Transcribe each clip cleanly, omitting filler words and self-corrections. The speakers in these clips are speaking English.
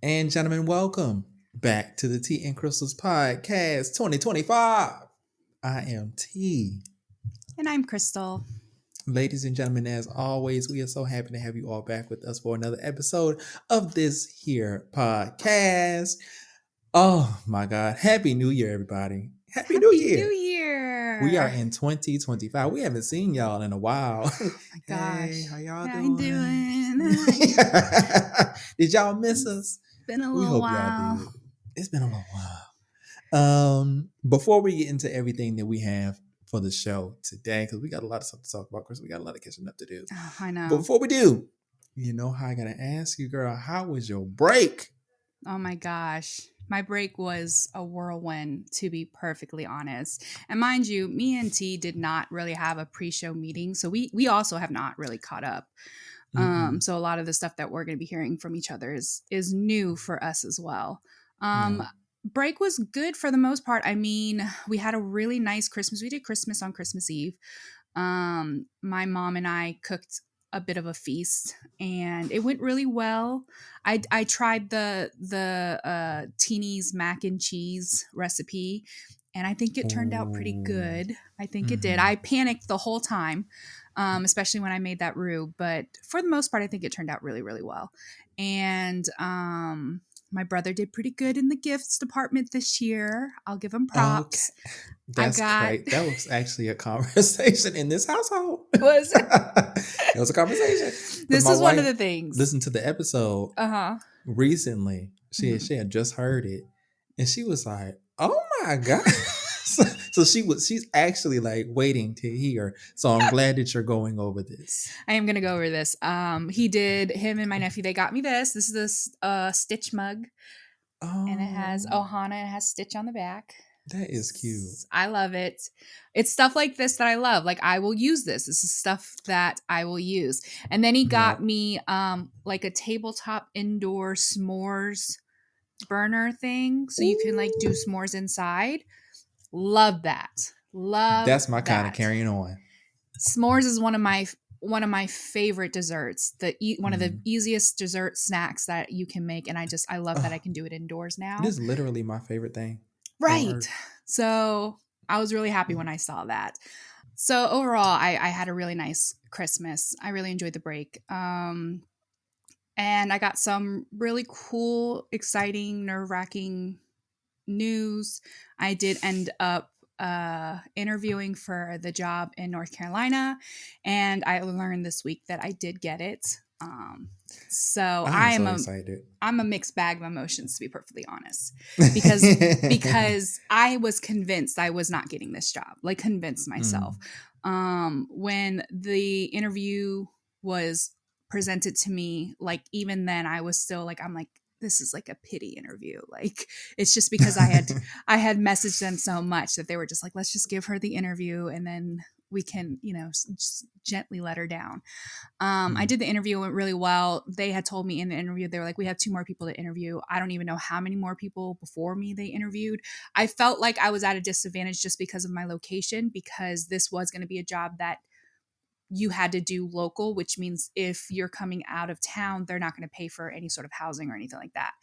And gentlemen, welcome back to the Tea and Crystals Podcast 2025. I am T. And I'm Crystal. Ladies and gentlemen, as always, we are so happy to have you all back with us for another episode of this here podcast. Oh my God. Happy New Year, everybody. Happy New Happy New Year. We are Year. in 2025. We haven't seen y'all in a while. Oh my Hey, gosh. how y'all How you doing? doing? Did y'all miss us? Been a We little hope y'all while. did. It's been a little while. Before we get into everything that we have for the show today, because we got a lot of stuff to talk about, because we got a lot of catching up to do. Oh, I know. Before we do, you know how I gotta ask you, girl, how was your break? Oh my gosh. My break was a whirlwind, to be perfectly honest. And mind you, me and T did not really have a pre-show meeting. So we also have not really caught up. Mm-mm. So a lot of the stuff that we're going to be hearing from each other is new for us as well. Yeah. Break was good for the most part. I mean, we had a really nice Christmas. We did Christmas on Christmas Eve. My mom and I cooked a bit of a feast, and it went really well. I tried the Teeny's mac and cheese recipe, and I think it turned out pretty Ooh. good. I think it did. Mm-hmm. I panicked the whole time, especially when I made that roux, but for the most part, I think it turned out really, really well. And my brother did pretty good in the gifts department this year. I'll give him Okay. props. I That's got great. That was actually a conversation in this household. was It was a conversation. Because this my is one of wife the things. listened to the episode Uh-huh. recently. She had just heard it, and she was like, "Oh my God!" so she's actually like waiting to hear. So I'm glad that you're going over this. I am gonna go over this. Him and my nephew, they got me this. This is this Stitch mug, and it has Oh, Ohana and it has Stitch on the back. that is cute. I love it. It's stuff like this that I love. Like I will use this. This is stuff that I will use. And then he got Yep. me like a tabletop indoor s'mores burner thing. So you can like do s'mores inside. Love that. Love That's my kind of that. carrying on. S'mores is one of my favorite desserts. One of the easiest dessert snacks that you can make, and I love that I can do it indoors now. It is literally my favorite thing. Right. So I was really happy when I saw that. So overall, I had a really nice Christmas. I really enjoyed the break. And I got some really cool, exciting, nerve-wracking news. I did end up interviewing for the job in North Carolina, and I learned this week that I did get it. So I'm so excited. I'm a mixed bag of emotions, to be perfectly honest, because I was convinced I was not getting this job, like convinced myself. When the interview was presented to me, like even then I was still like, I'm like, this is like a pity interview. Like it's just because I had messaged them so much that they were just like, let's just give her the interview and then we can, just gently let her down. I did the interview, it went really well. They had told me in the interview, they were like, we have 2 more people to interview. I don't even know how many more people before me they interviewed. I felt like I was at a disadvantage just because of my location, because this was going to be a job that you had to do local, which means if you're coming out of town, they're not going to pay for any sort of housing or anything like that,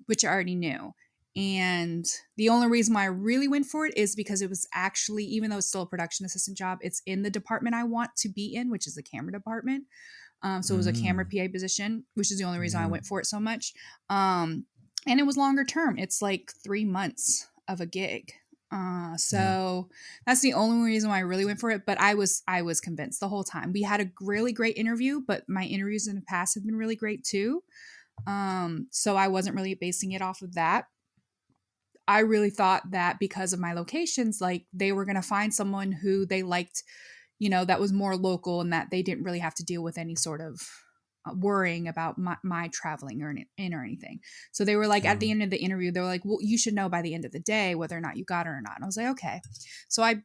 which I already knew. And the only reason why I really went for it is because it was actually, even though it's still a production assistant job, it's in the department I want to be in, which is the camera department. So it was a camera PA position, which is the only reason I went for it so much. And it was longer term. It's like 3 months of a gig. So that's the only reason why I really went for it. But I was convinced the whole time. We had a really great interview, but my interviews in the past have been really great too. So I wasn't really basing it off of that. I really thought that because of my locations, like they were going to find someone who they liked, that was more local and that they didn't really have to deal with any sort of worrying about my traveling or anything. So they were like, at the end of the interview, they were like, well, you should know by the end of the day whether or not you got it or not. And I was like, okay. So I,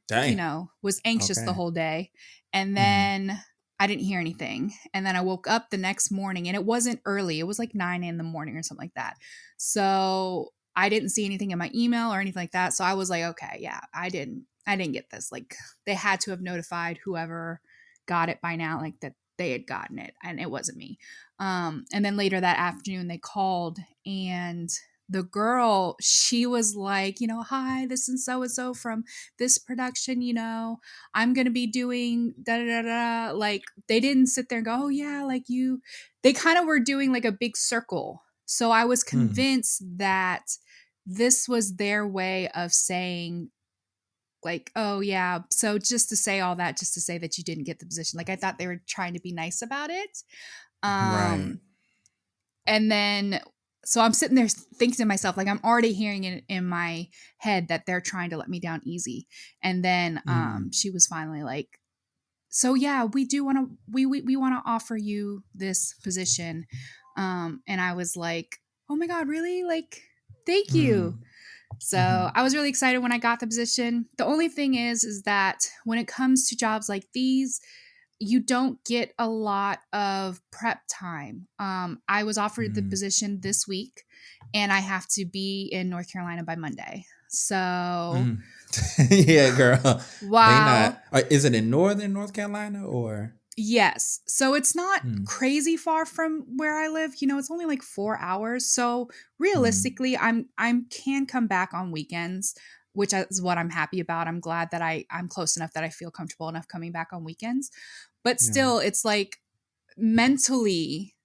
was anxious the whole day. And then I didn't hear anything. And then I woke up the next morning and it wasn't early. It was like 9 in the morning or something like that. So I didn't see anything in my email or anything like that. So I was like, okay, yeah, I didn't get this. Like they had to have notified whoever got it by now, like that they had gotten it and it wasn't me. And then later that afternoon they called, and the girl, she was like, hi, this is so and so from this production, I'm going to be doing da da da da. Like, they didn't sit there and go, oh yeah, like they kind of were doing like a big circle. So I was Mm. convinced that this was their way of saying, like, oh yeah, so just to say all that, just to say that you didn't get the position. Like, I thought they were trying to be nice about it. Right. And then, so I'm sitting there thinking to myself, like, I'm already hearing it in my head that they're trying to let me down easy. And then Mm. she was finally like, so yeah, we do want to, we want to offer you this position. And I was like, oh my God, really? Like, thank you. Mm. So Mhm. I was really excited when I got the position. The only thing is that when it comes to jobs like these, you don't get a lot of prep time. I was offered the Mm. position this week, and I have to be in North Carolina by Monday. So Mm. Yeah, girl. They not. while Is it in northern North Carolina or? yes, so it's not Mm. crazy far from where I live. It's only like 4 hours. So Mm. realistically, I'm can come back on weekends, which is what I'm happy about. I'm glad that I'm close enough that I feel comfortable enough coming back on weekends. But Yeah. still, it's like mentally,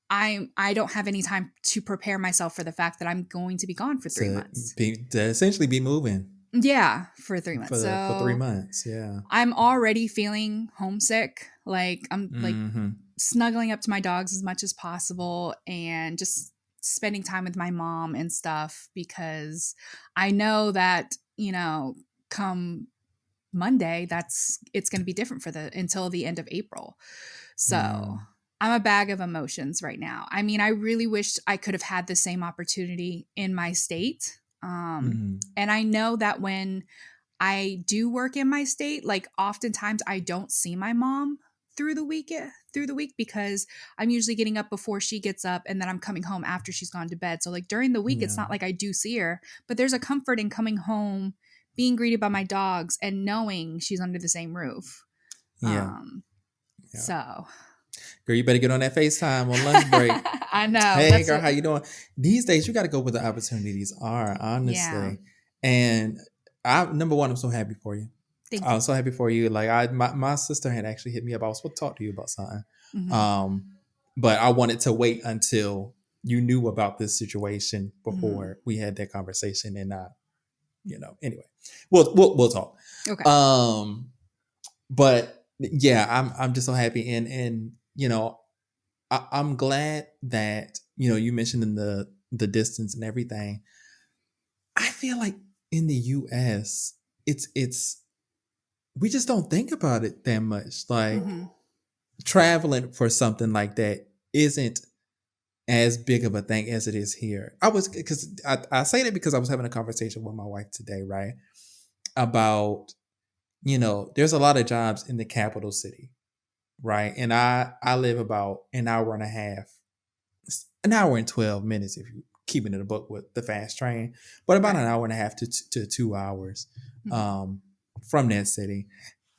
I don't have any time to prepare myself for the fact that I'm going to be gone for 3 To months. to essentially be moving Yeah, for 3 months. for 3 So months. Yeah. I'm already feeling homesick. Like, I'm like Mm-hmm. snuggling up to my dogs as much as possible and just spending time with my mom and stuff, because I know that, come Monday, it's going to be different for the until the end of April. Yeah. So I'm a bag of emotions right now. I mean, I really wish I could have had the same opportunity in my state. Mm-hmm. And I know that when I do work in my state, like, oftentimes I don't see my mom through the week, because I'm usually getting up before she gets up, and then I'm coming home after she's gone to bed. So like during the week, it's Yeah. not like I do see her, but there's a comfort in coming home, being greeted by my dogs, and knowing she's under the same roof. Yeah. Um, Yeah. so Girl, you better get on that FaceTime on lunch break. I know Hey, that's girl, what, how you doing? These days, you got to go where the opportunities are, yeah. honestly. And number one, I'm so happy for you. Thank I'm you. so happy for you. Like my sister had actually hit me up. I was supposed to talk to you about something. Hmm. Um, but I wanted to wait until you knew about this situation Hmm. before we had that conversation. And anyway, we'll talk. Okay. Um, but yeah, I'm just so happy, and I'm glad that you mentioned in the distance and everything. I feel like in the U.S. it's we just don't think about it that much. Like Hmm. traveling for something like that isn't as big of a thing as it is here. I say that because I was having a conversation with my wife today, right? About there's a lot of jobs in the capital city, right? And I live about an hour and 12 minutes if you keeping it a book with the fast train, but about Right. an hour and a half to 2 hours Hmm. um, from that city.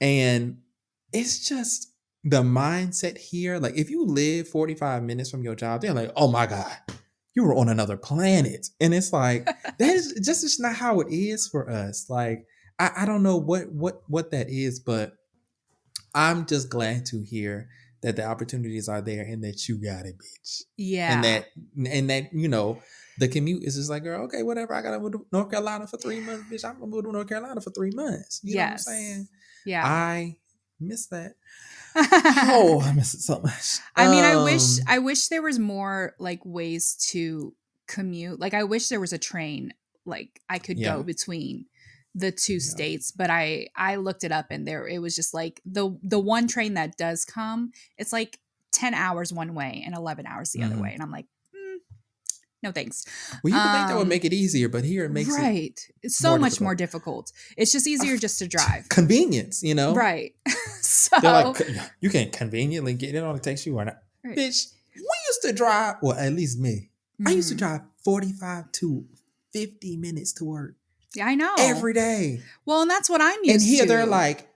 And it's just the mindset here. Like if you live 45 minutes from your job, they're like, oh my God, you were on another planet. And it's like, that is just not how it is for us. Like, I don't know what that is, but I'm just glad to hear that the opportunities are there and that you got it, bitch. And Yeah. that the commute is just like, girl, okay, whatever. I gotta move to North Carolina for 3 months, bitch. I'm gonna move to North Carolina for 3 months. You know what I'm Yes. saying? Yeah. I miss that. Oh, I miss it so much. I mean, I wish there was more like ways to commute. Like, I wish there was a train like I could Yeah, go between the two yeah. states, but I looked it up, and there it was just like the one train that does come, it's like 10 hours one way and 11 hours the other way, Hmm. and I'm like, no thanks. Well, you would think that would Um make it easier, but here it makes it right. It's so more much more difficult. difficult. It's just easier just to drive. Convenience. Right. They're So, like, you can conveniently get it on a takes you or not. right. Bitch, we used to drive, well, at least me. I used to Mhm. drive 45 to 50 minutes to work Yeah, I know. every day. Well, and that's what I'm And used here they're to. like,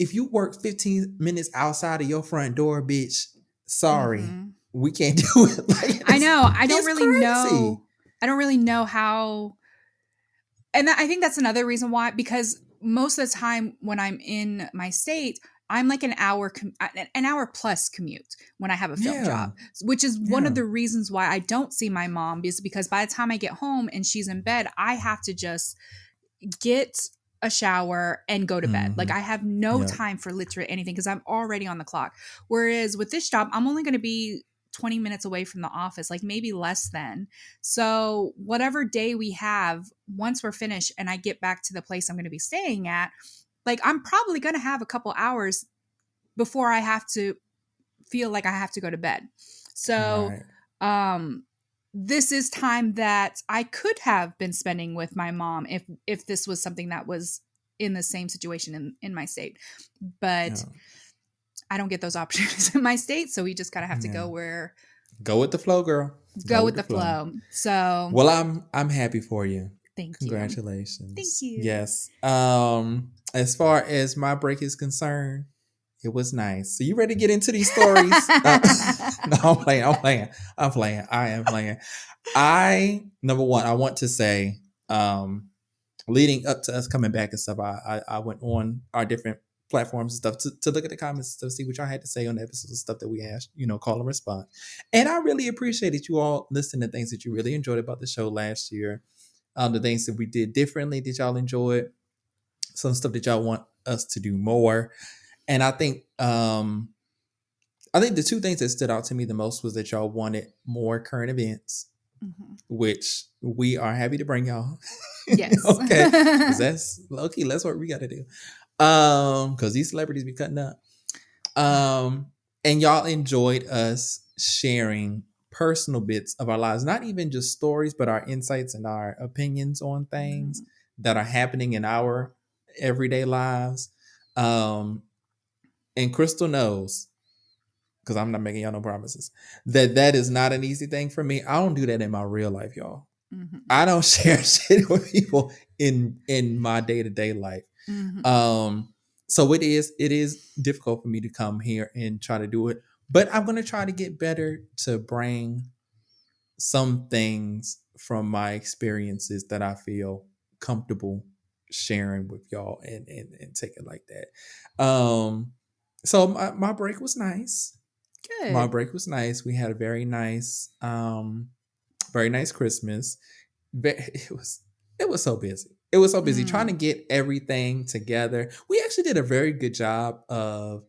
if you work 15 minutes outside of your front door, bitch, sorry, Mm-hmm. we can't do it. Like, I know. it's crazy. I don't really know how. And I think that's another reason why, because most of the time when I'm in my state, I'm like an hour plus commute when I have a film Yeah, job, which is one of yeah. the reasons why I don't see my mom, is because by the time I get home and she's in bed, I have to just get a shower and go to bed. Like Mm-hmm. I have no Yeah. time for literally anything because I'm already on the clock. Whereas with this job, I'm only going to be 20 minutes away from the office, like maybe less than. So whatever day we have, once we're finished and I get back to the place I'm going to be staying at, like I'm probably going to have a couple hours before I have to feel like I have to go to bed. So, Right. um, this is time that I could have been spending with my mom if this was something that was in the same situation in my state. But Yeah. I don't get those opportunities in my state, so we just kind of have to Yeah. Go with the flow, girl. go Go with with the the flow. flow. So Well, I'm happy for you. thank you. Thank Congratulations. you. Yes. As far as my break is concerned, it was nice. So you ready to get into these stories? No, I'm playing. I am playing. Number one, I want to say, leading up to us coming back and stuff, I went on our different platforms and stuff to look at the comments to see what y'all had to say on the episodes and stuff that we asked, call and response. And I really appreciated you all listening to things that you really enjoyed about the show last year. The things that we did differently that y'all enjoyed, some stuff that y'all want us to do more. And I think the two things that stood out to me the most was that y'all wanted more current events, Mhm. which we are happy to bring y'all. Yes. Okay, because that's low-key, that's what we got to do. Because these celebrities be cutting up. And y'all enjoyed us sharing personal bits of our lives, not even just stories, but our insights and our opinions on things Mhm. that are happening in our everyday lives. And Crystal knows, because I'm not making y'all no promises, that is not an easy thing for me. I don't do that in my real life, y'all. Mhm. I don't share shit with people in my day-to-day life. Mhm. So it is difficult for me to come here and try to do it, but I'm going to try to get better to bring some things from my experiences that I feel comfortable sharing with y'all and take it like that. So my break was nice. My Good. break was nice. We had a very nice Christmas. It was so busy. It was so busy trying to Mm. get everything together. We actually did a very good job of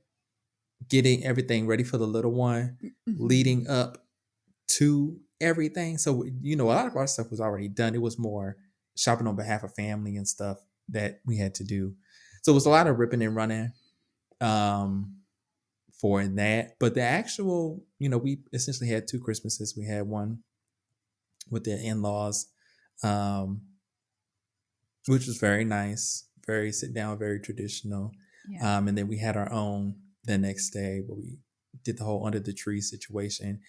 getting everything ready for the little one, Mhm. leading up to everything. So a lot of our stuff was already done. It was more shopping on behalf of family and stuff that we had to do. So it was a lot of ripping and running um, for that. But the actual, we essentially had two Christmases. We had one with their in-laws, um, which was very nice, very sit down, very traditional. Yeah. And then we had our own the next day where we did the whole under the tree situation.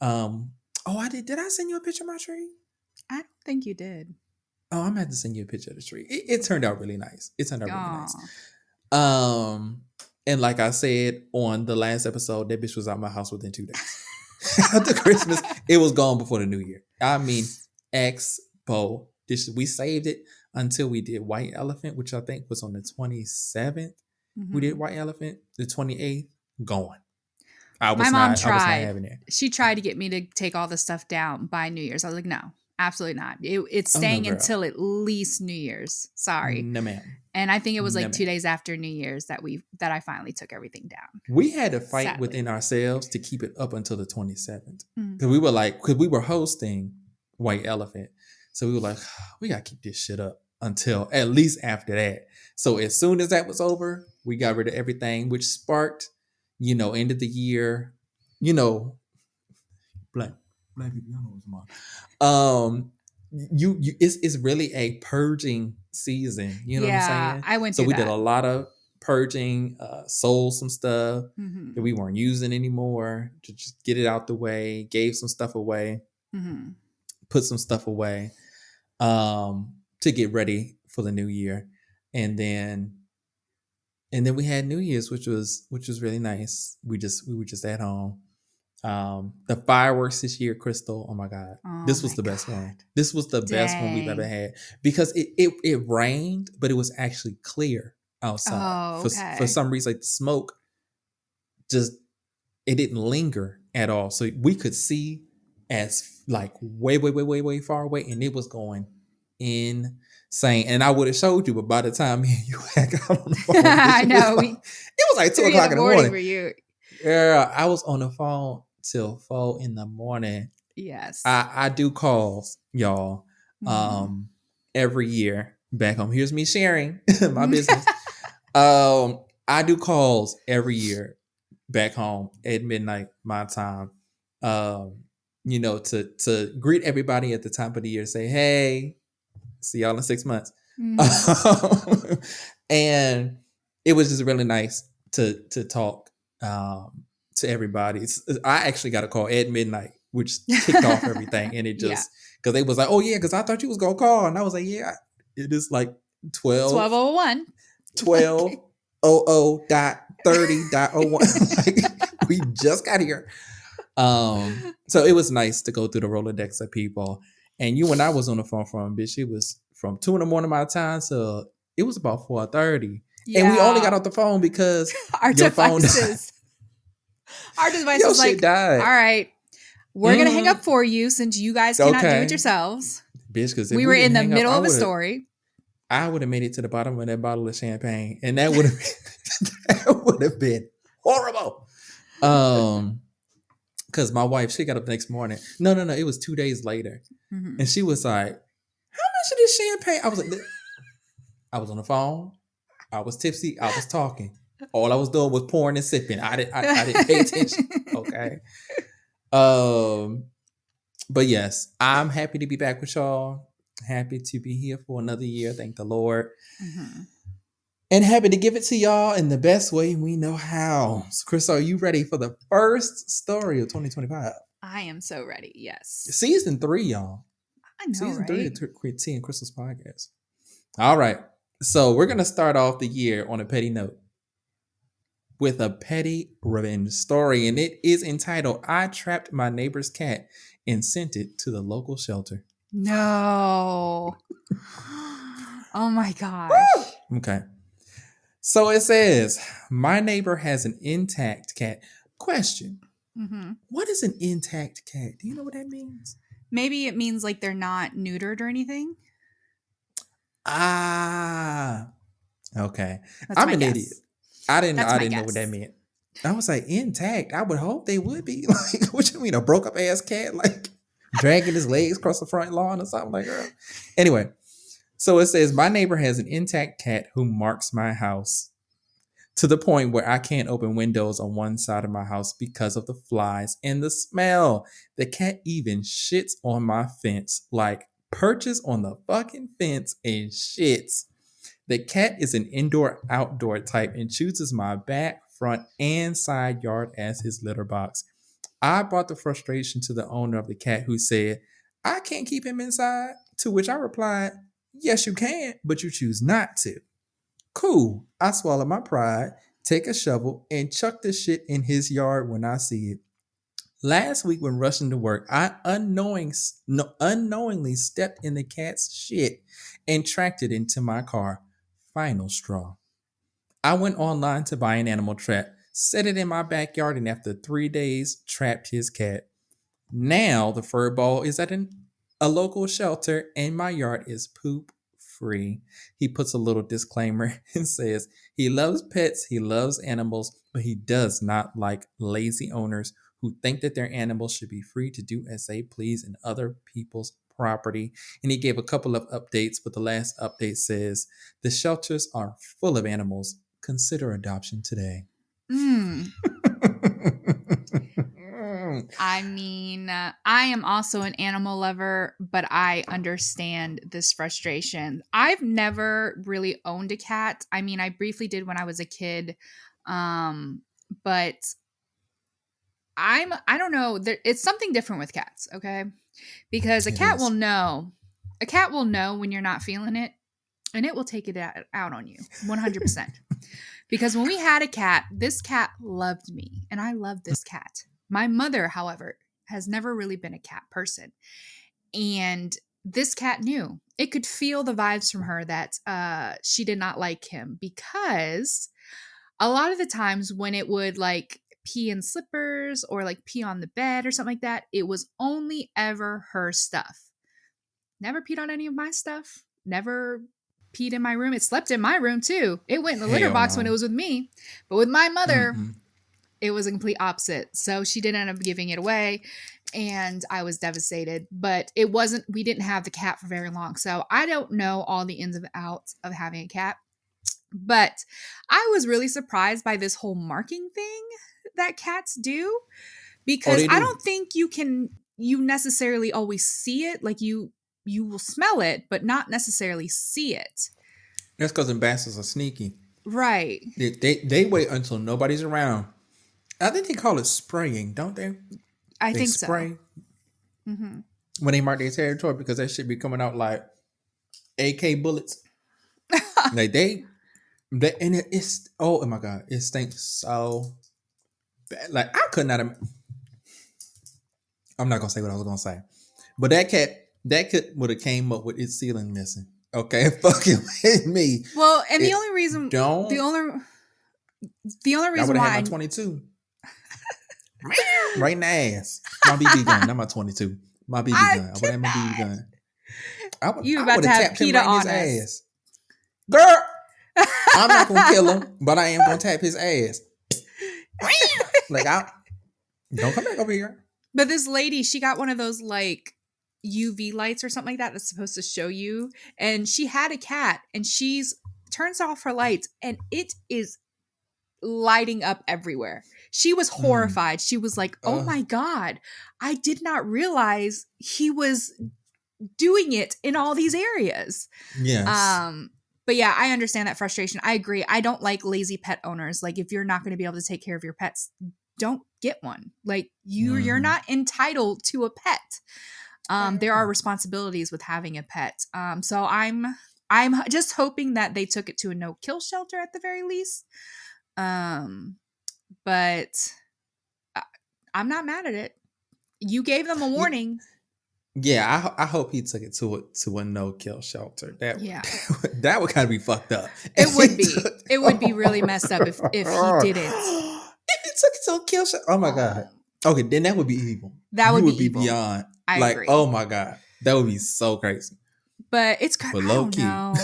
Um, oh, I did. Did I send you a picture of my tree? I don't think you did. Oh, I'm gonna have to send you a picture of the tree. It turned out really nice. It turned out really nice. Oh. Um, and like I said on the last episode, that bitch was out my house within 2 days. After Christmas, it was gone before the new year. I mean, expo. We saved it until we did White Elephant, which I think was on the 27th. We did Mhm. White Elephant, the 28th, gone. My mom I was not tried. having it. She tried to get me to take all the stuff down by New Year's. I was like, no, absolutely not. It's Oh no, staying girl. until at least New Year's. Sorry. No, ma'am. And I think it was No, like 2 ma'am. days after New Year's that I finally took everything down. We had to fight Sadly. within ourselves to keep it up until the 27th. Mm. Because we were hosting White Elephant. So we were like, we got to keep this shit up until at least after that. So as soon as that was over, we got rid of everything, which sparked, end of the year, you know, black people, y'all know what's mine. It's really a purging season. You know what I'm Yeah, saying? I went So through we did a that. lot of purging, sold some stuff that Mhm. we weren't using anymore to just get it out the way, gave some stuff away, Mhm. put some stuff away, to get ready for the new year. And then And then we had New Year's, which was really nice. We were just at home. The fireworks this year, Crystal. Oh my God, Oh this was my the best one. God. This was the best one we've ever Dang. had because it rained, but it was actually clear outside. Oh, For okay. some reason, like the smoke just it didn't linger at all, so we could see as like way, way, way, way, way far away, and it was going insane. And I would have showed you, but by the time me and you had got on the phone, bitch, I know. it was like two 3 in o'clock the in the morning morning. for you. Yeah, I was on the phone till 4 in the morning. Yes. I do calls, y'all, Mhm. every year back home. Here's me sharing my business. I do calls every year back home at midnight my time. To greet everybody at the top of the year, say, hey, see y'all in 6 months. Mhm. And it was just really nice to talk to everybody. I actually got a call at midnight, which kicked off everything, and it Yeah. just because they was like, "Oh yeah," because I thought you was gonna call, and I was like, "Yeah." It is like 12 12:01. 12 00.30.01. Like we just got here. So it was nice to go through the Rolodex of people. And you and I was on the phone from bitch. It was from 2 in the morning my time, so it was about 4:30. And we only got Yeah. off the phone because Our your phone died. devices. Our device Your was shit like, all died. right, we're going to hang up for you since you guys cannot do it Okay. yourselves. Bitch, because if We were we in didn't the hang up, middle of a story. I would have made it to the bottom of that bottle of champagne. And that would have that would have been horrible. Because my wife, she got up the next morning. No, it was 2 days later. Mhm. And she was like, how much of this champagne? I was like, I was on the phone. I was tipsy. I was talking. All I was doing was pouring and sipping. I didn't pay attention. Okay. But yes, I'm happy to be back with y'all. Happy to be here for another year. Thank the Lord. Mhm. And happy to give it to y'all in the best way we know how. So, Chris, are you ready for the first story of 2025? I am so ready. Yes. Season 3, y'all. I know, Season 3 right? of T and Crystal's podcast. All right. So we're going to start off the year on a petty note with a petty revenge story. And it is entitled, I Trapped My Neighbor's Cat and Sent It to the Local Shelter. No. Oh my gosh. Okay. So it says, my neighbor has an intact cat. Question. Hmm. What is an intact cat? Do you know what that means? Maybe it means like they're not neutered or anything. Ah, okay. That's I'm my an idiot. guess. I That's my didn't know what that guess. meant. I was like, intact. I would hope they would be. Like, what you mean, a broke up ass cat, like dragging his legs across the front lawn or something like that? Anyway, so it says, my neighbor has an intact cat who marks my house to the point where I can't open windows on one side of my house because of the flies and the smell. The cat even shits on my fence, like perches on the fucking fence and shits. The cat is an indoor outdoor type and chooses my back, front, and side yard as his litter box. I brought the frustration to the owner of the cat, who said, I can't keep him inside. To which I replied, yes, you can, but you choose not to. Cool. I swallow my pride, take a shovel, and chuck the shit in his yard when I see it. Last week, when rushing to work, I unknowingly stepped in the cat's shit and tracked it into my car. Final straw. I went online to buy an animal trap, set it in my backyard, and after 3 days, trapped his cat. Now the fur ball is at a local shelter and my yard is poop free. He puts a little disclaimer and says he loves pets, he loves animals, but he does not like lazy owners who think that their animals should be free to do as they please in other people's property. And he gave a couple of updates, but the last update says the shelters are full of animals. Consider adoption today. Mm. I mean, I am also an animal lover, but I understand this frustration. I've never really owned a cat. I mean, I briefly did when I was a kid, but I don't know. It's something different with cats, okay? Because a It cat will is. know. A cat will know when you're not feeling it, and it will take it out on you 100%. Because when we had a cat, this cat loved me and I loved this cat. My mother, however, has never really been a cat person. And this cat knew. It could feel the vibes from her that she did not like him, because a lot of the times when it would like pee in slippers or like pee on the bed or something like that, it was only ever her stuff. Never peed on any of my stuff. Never peed in my room. It slept in my room too. It went in the litter Hell box when it no. was with me. But with my mother, Mm-mm. it was a complete opposite. So she did end up giving it away and I was devastated. But it wasn't, we didn't have the cat for very long. So I don't know all the ins and outs of having a cat. But I was really surprised by this whole marking thing that cats do, Oh, because they I do. don't think you necessarily always see it. Like you will smell it, but not necessarily see it. That's because ambassadors are sneaky. Right. They wait until nobody's around. I think they call it spraying, don't they? I They think so. spray Hmm. when they mark their territory, because that shit be coming out like AK bullets. Like they and it's, oh my god, it stinks so bad. Like I could not. I'm not gonna say what I was gonna say, but that cat would have came up with its ceiling missing. Okay, fucking with me. Well, and It the don't. only the only I would reason have had my why 22 right in the ass. My BB gun, not my 22. My BB I gun. I would have had my BB cannot. gun. You I about would to have have tapped him PETA right in his on us. ass. Girl, I'm not gonna kill him, but I am gonna tap his ass. Like I don't come back over here. But this lady, she got one of those like UV lights or something like that that's supposed to show you. And she had a cat and she's turns off her lights and it is lighting up everywhere. She was Mm. horrified. She was like, "Oh Ugh. my God, I did not realize he was doing it in all these areas." Yes. Um, but yeah, I understand that frustration. I agree. I don't like lazy pet owners. Like if you're not going to be able to take care of your pets, don't get one. Like you're Mm-hmm. not entitled to a pet. There are responsibilities with having a pet. So I'm just hoping that they took it to a no kill shelter at the very least. Um, but I'm not mad at it. You gave them a Yeah, warning. yeah, I hope he took it to a no kill shelter. Yeah, That would kind of be fucked up. it If would he be. took, It would be really messed up if he didn't. if he took it to a kill shelter, oh my god. Okay, then that would be evil. That You would would be be evil. beyond, I like, agree. oh my god, that would be so crazy. But But I low don't key, know.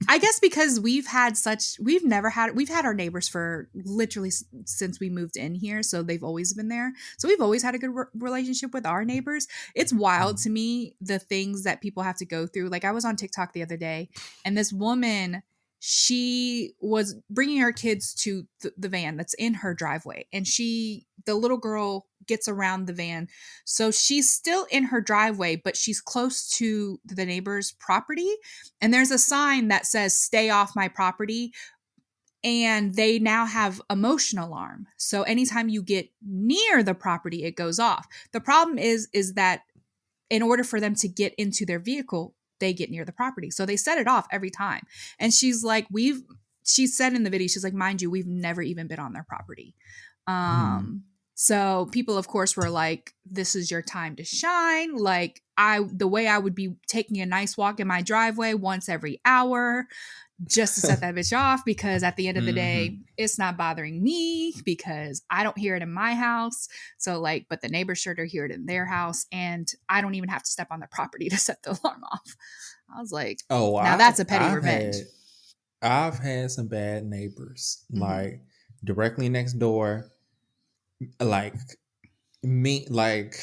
I guess because we've had our neighbors for literally since we moved in here, so they've always been there. So we've always had a good relationship with our neighbors. It's wild to me the things that people have to go through. Like I was on TikTok the other day, and this woman, she was bringing her kids to the van that's in her driveway, and the little girl gets around the van, so she's still in her driveway, but she's close to the neighbor's property. And there's a sign that says "Stay off my property." And they now have a motion alarm. So anytime you get near the property, it goes off. The problem is that in order for them to get into their vehicle, they get near the property. So they set it off every time. And she's like, she said in the video, she's like, mind you, we've never even been on their property. mm. So people, of course, were like, this is your time to shine. Like the way I would be taking a nice walk in my driveway once every hour just to set that bitch off, because at the end of the day, Mm-hmm. it's not bothering me because I don't hear it in my house. So like, but the neighbors sure do hear it in their house, and I don't even have to step on their property to set the alarm off. I was like, Oh, now that's a petty revenge. I've had some bad neighbors, Mm-hmm. like directly next door, like me, like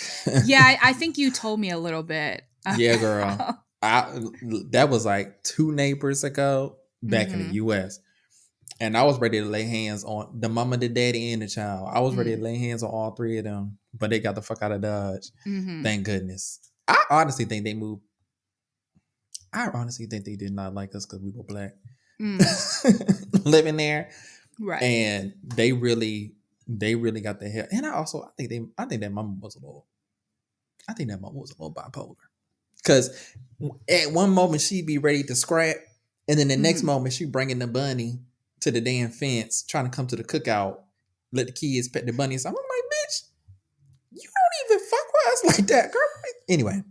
Yeah, I think you told me a little bit. yeah, girl. I That was like 2 neighbors ago back in the Mm-hmm. US. And I was ready to lay hands on the mama, the daddy, and the child. I was ready to lay hands on all 3 of them, but they got the fuck out of Dodge. Mm-hmm. Thank goodness. I honestly think they moved. I honestly think they did not like us because we were black. Living there. Right. And they really got the hell. And I think that mama was a little bipolar. Because at one moment she'd be ready to scrap, and then the next Mm-hmm. moment she bringing the bunny to the damn fence, trying to come to the cookout, let the kids pet the bunny. So I'm like, bitch, you don't even fuck with us like that, girl. Anyway,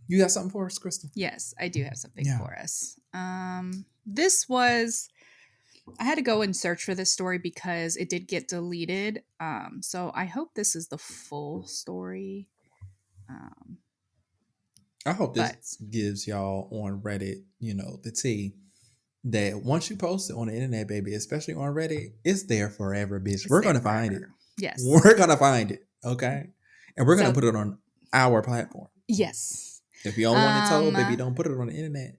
you got something for us, Crystal? Yes, I do have something Yeah. for us. This was I had to go and search for this story because it did get deleted. So I hope this is the full story. I hope this But gives y'all on Reddit, the tea that once you post it on the internet, baby, especially on Reddit, it's there forever, bitch. it's We're there gonna find it. forever. Yes. We're gonna find it, okay? And we're gonna So- put it on our platform. Yes. If you don't want it told, baby, don't put it on the internet.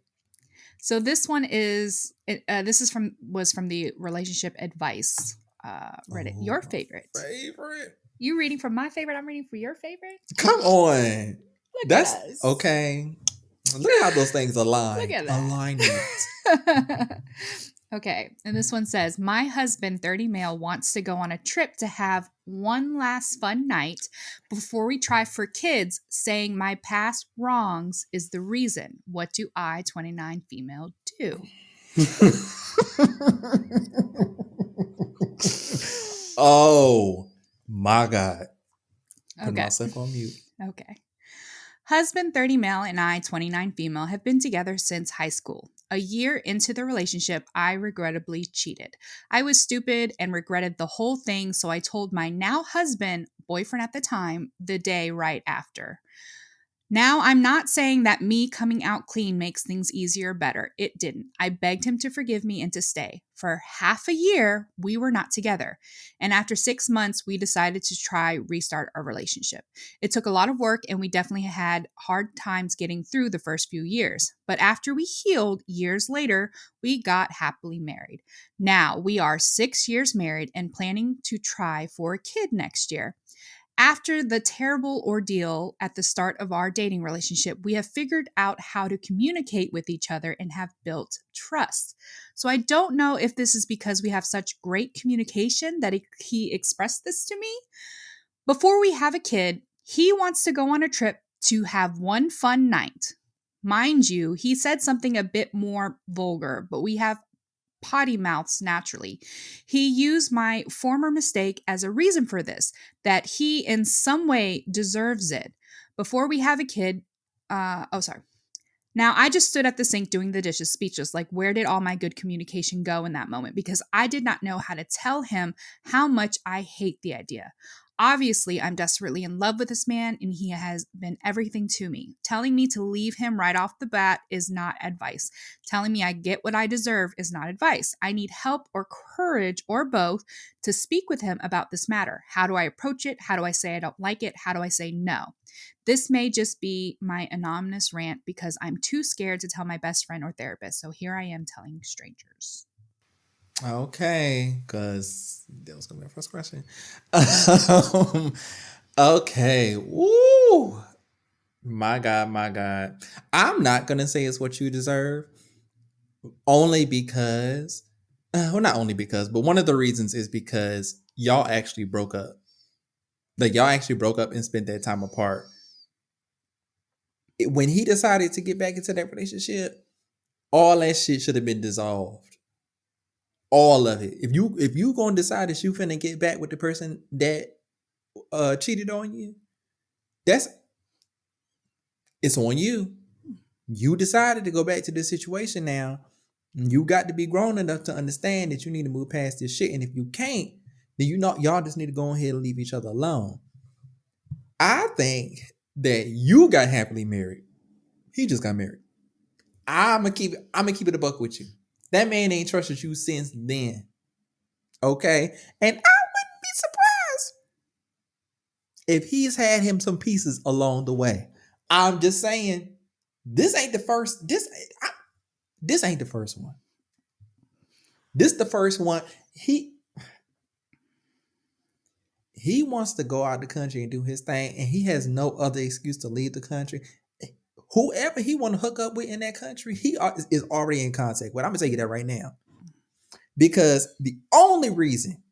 So this one is was from the relationship advice Reddit. Oh, Your favorite. Favorite? You reading from my favorite? I'm reading for your favorite. Come on. Look That's at us. okay. Look at how those things align. Look at that. Alignment. Okay, and this one says, my husband, 30 male, wants to go on a trip to have one last fun night before we try for kids, saying my past wrongs is the reason. What do I, 29 female, do? Oh my God. Put Okay. myself on mute. Okay. Husband 30 male and I 29 female have been together since high school. A year into the relationship, I regrettably cheated. I was stupid and regretted the whole thing, so I told my now husband, boyfriend at the time, the day right after. Now, I'm not saying that me coming out clean makes things easier or better. It didn't. I begged him to forgive me and to stay. For half a year, we were not together. And after 6 months, we decided to try restart our relationship. It took a lot of work and we definitely had hard times getting through the first few years. But after we healed years later, we got happily married. Now, we are 6 years married and planning to try for a kid next year. After the terrible ordeal at the start of our dating relationship, we have figured out how to communicate with each other and have built trust. So I don't know if this is because we have such great communication that he expressed this to me. Before we have a kid, he wants to go on a trip to have one fun night. Mind you, he said something a bit more vulgar, but we have potty mouths naturally. He used my former mistake as a reason for this, that he in some way deserves it. Before we have a kid, Now, I just stood at the sink doing the dishes, speechless, like where did all my good communication go in that moment? Because I did not know how to tell him how much I hate the idea. Obviously, I'm desperately in love with this man, and he has been everything to me. Telling me to leave him right off the bat is not advice. Telling me I get what I deserve is not advice. I need help or courage or both to speak with him about this matter. How do I approach it? How do I say I don't like it? How do I say no? This may just be my anonymous rant because I'm too scared to tell my best friend or therapist. So here I am telling strangers. Okay, because that was gonna be our first question. Okay, woo, my God, my God. I'm not gonna say it's what you deserve, only because, well, not only because, but one of the reasons is because y'all actually broke up. Like y'all actually broke up and spent that time apart. When he decided to get back into that relationship, all that shit should have been dissolved. All of it. If you gonna decide that you finna get back with the person that cheated on you, it's on you. You decided to go back to this situation now. You got to be grown enough to understand that you need to move past this shit. And if you can't, then y'all just need to go ahead and leave each other alone. I think that you got happily married. He just got married. I'm gonna keep it a buck with you. That man ain't trusted you since then. Okay? And I wouldn't be surprised if he's had him some pieces along the way. I'm just saying, this ain't the first. This ain't the first one. This the first one. He wants to go out the country and do his thing, and he has no other excuse to leave the country. Whoever he want to hook up with in that country, he is already in contact with. I'm gonna tell you that right now, because the only reason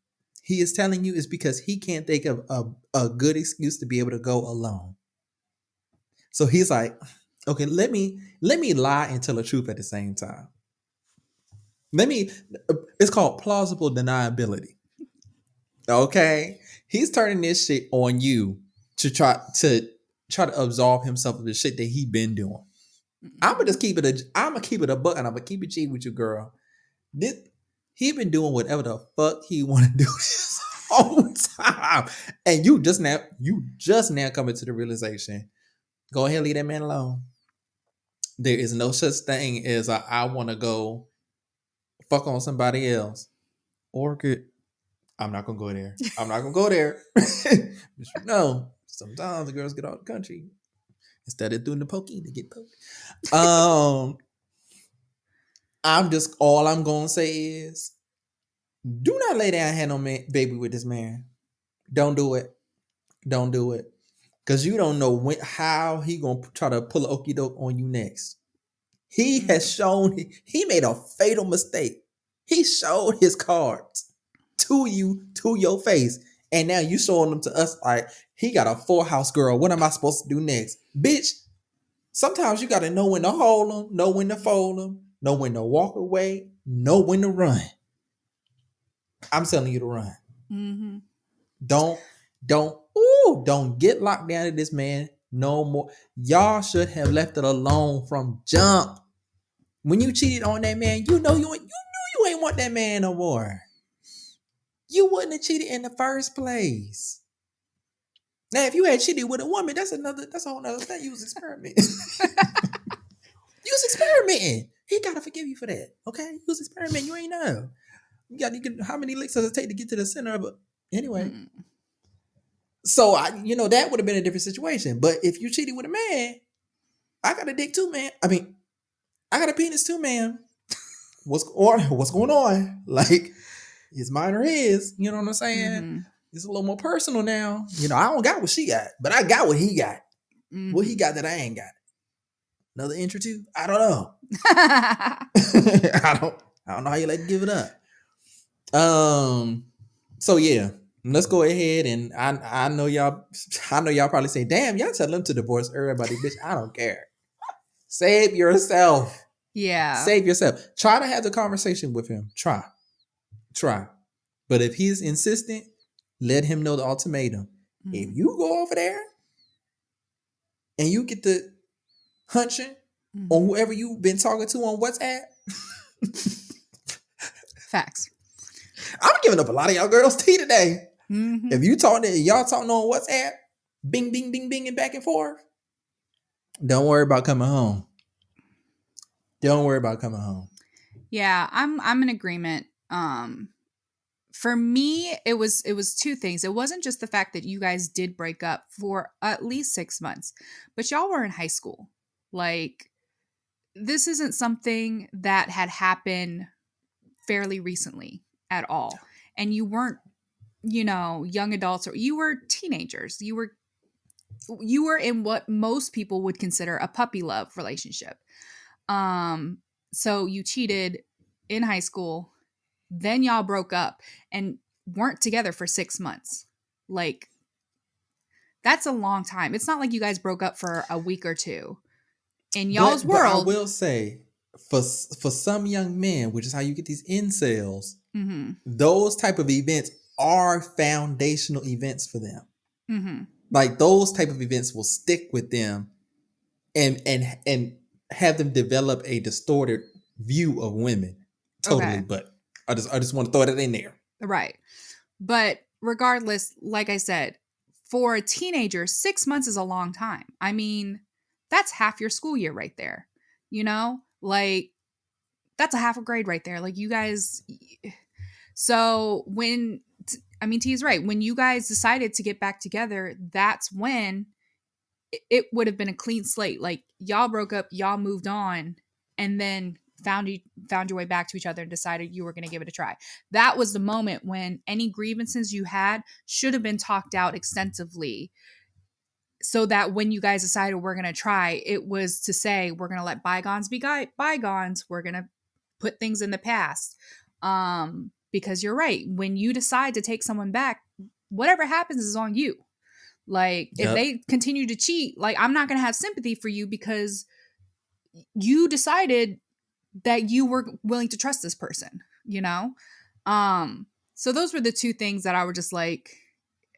he is telling you is because he can't think of a good excuse to be able to go alone. So he's like, okay, let me lie and tell the truth at the same time. Let me. It's called plausible deniability. Okay, he's turning this shit on you to try to absolve himself of the shit that he been doing. I'm gonna just keep it. I'm gonna keep it a buck, and I'm gonna keep it cheap with you, girl. This he been doing whatever the fuck he want to do this whole time, and you just now coming to the realization. Go ahead, leave that man alone. There is no such thing as I want to go fuck on somebody else or get. I'm not gonna go there. I'm not gonna go there. No, sometimes the girls get out of the country instead of doing the pokey to get poked. Um, I'm just all I'm gonna say is do not lay down hand on man, baby with this man. Don't do it. Don't do it. Cause you don't know how he gonna try to pull a okie doke on you next. He has shown he made a fatal mistake. He showed his cards to you, to your face. And now you showing them to us like he got a full house girl. What am I supposed to do next? Bitch, sometimes you gotta know when to hold them, know when to fold them, know when to walk away, know when to run. I'm telling you to run. Mm-hmm. Don't get locked down to this man no more. Y'all should have left it alone from jump. When you cheated on that man, you knew you ain't want that man no more. You wouldn't have cheated in the first place. Now, if you had cheated with a woman, that's a whole nother thing. You was experimenting. You was experimenting. He gotta forgive you for that. Okay? You was experimenting. You ain't know. How many licks does it take to get to the center of it? Anyway. So that would have been a different situation. But if you cheated with a man, I got a dick too, man. I mean, I got a penis too, man. What's going on? Like, it's mine or his. You know what I'm saying? Mm-hmm. It's a little more personal now. I don't got what she got, but I got what he got. Mm-hmm. What he got that I ain't got. Another inch or two? I don't know. I don't know how you like to give it up. So yeah, let's go ahead and I know y'all probably say, damn, y'all tell them to divorce everybody, bitch. I don't care. Save yourself. Yeah. Save yourself. Try to have the conversation with him. Try. But if he's insistent, let him know the ultimatum. Mm-hmm. If you go over there and you get the hunching on whoever you've been talking to on WhatsApp. Facts. I'm giving up a lot of y'all girls tea today. Mm-hmm. If y'all talking on WhatsApp, bing, bing, bing, bing, and back and forth, don't worry about coming home. Don't worry about coming home. Yeah, I'm in agreement. For me, it was two things. It wasn't just the fact that you guys did break up for at least 6 months, but y'all were in high school. Like, this isn't something that had happened fairly recently at all. And you weren't, young adults, or you were teenagers. You were in what most people would consider a puppy love relationship. So you cheated in high school, then y'all broke up and weren't together for 6 months. Like, that's a long time. It's not like you guys broke up for a week or two. In y'all's world. But I will say, for some young men, which is how you get these incels, those type of events are foundational events for them. Mm-hmm. Like, those type of events will stick with them and have them develop a distorted view of women. Totally. Okay. But I just want to throw that in there. Right. But regardless, like I said, for a teenager, 6 months is a long time. I mean, that's half your school year right there. Like, that's a half a grade right there. Like, you guys. So T is right. When you guys decided to get back together, that's when it would have been a clean slate. Like, y'all broke up, y'all moved on, and then found your way back to each other and decided you were going to give it a try. That was the moment when any grievances you had should have been talked out extensively, so that when you guys decided we're going to try, it was to say, we're going to let bygones be bygones. We're going to put things in the past. Because you're right. When you decide to take someone back, whatever happens is on you. Like, if they continue to cheat, like, I'm not going to have sympathy for you because you decided that you were willing to trust this person, you know? So those were the two things that I were just like,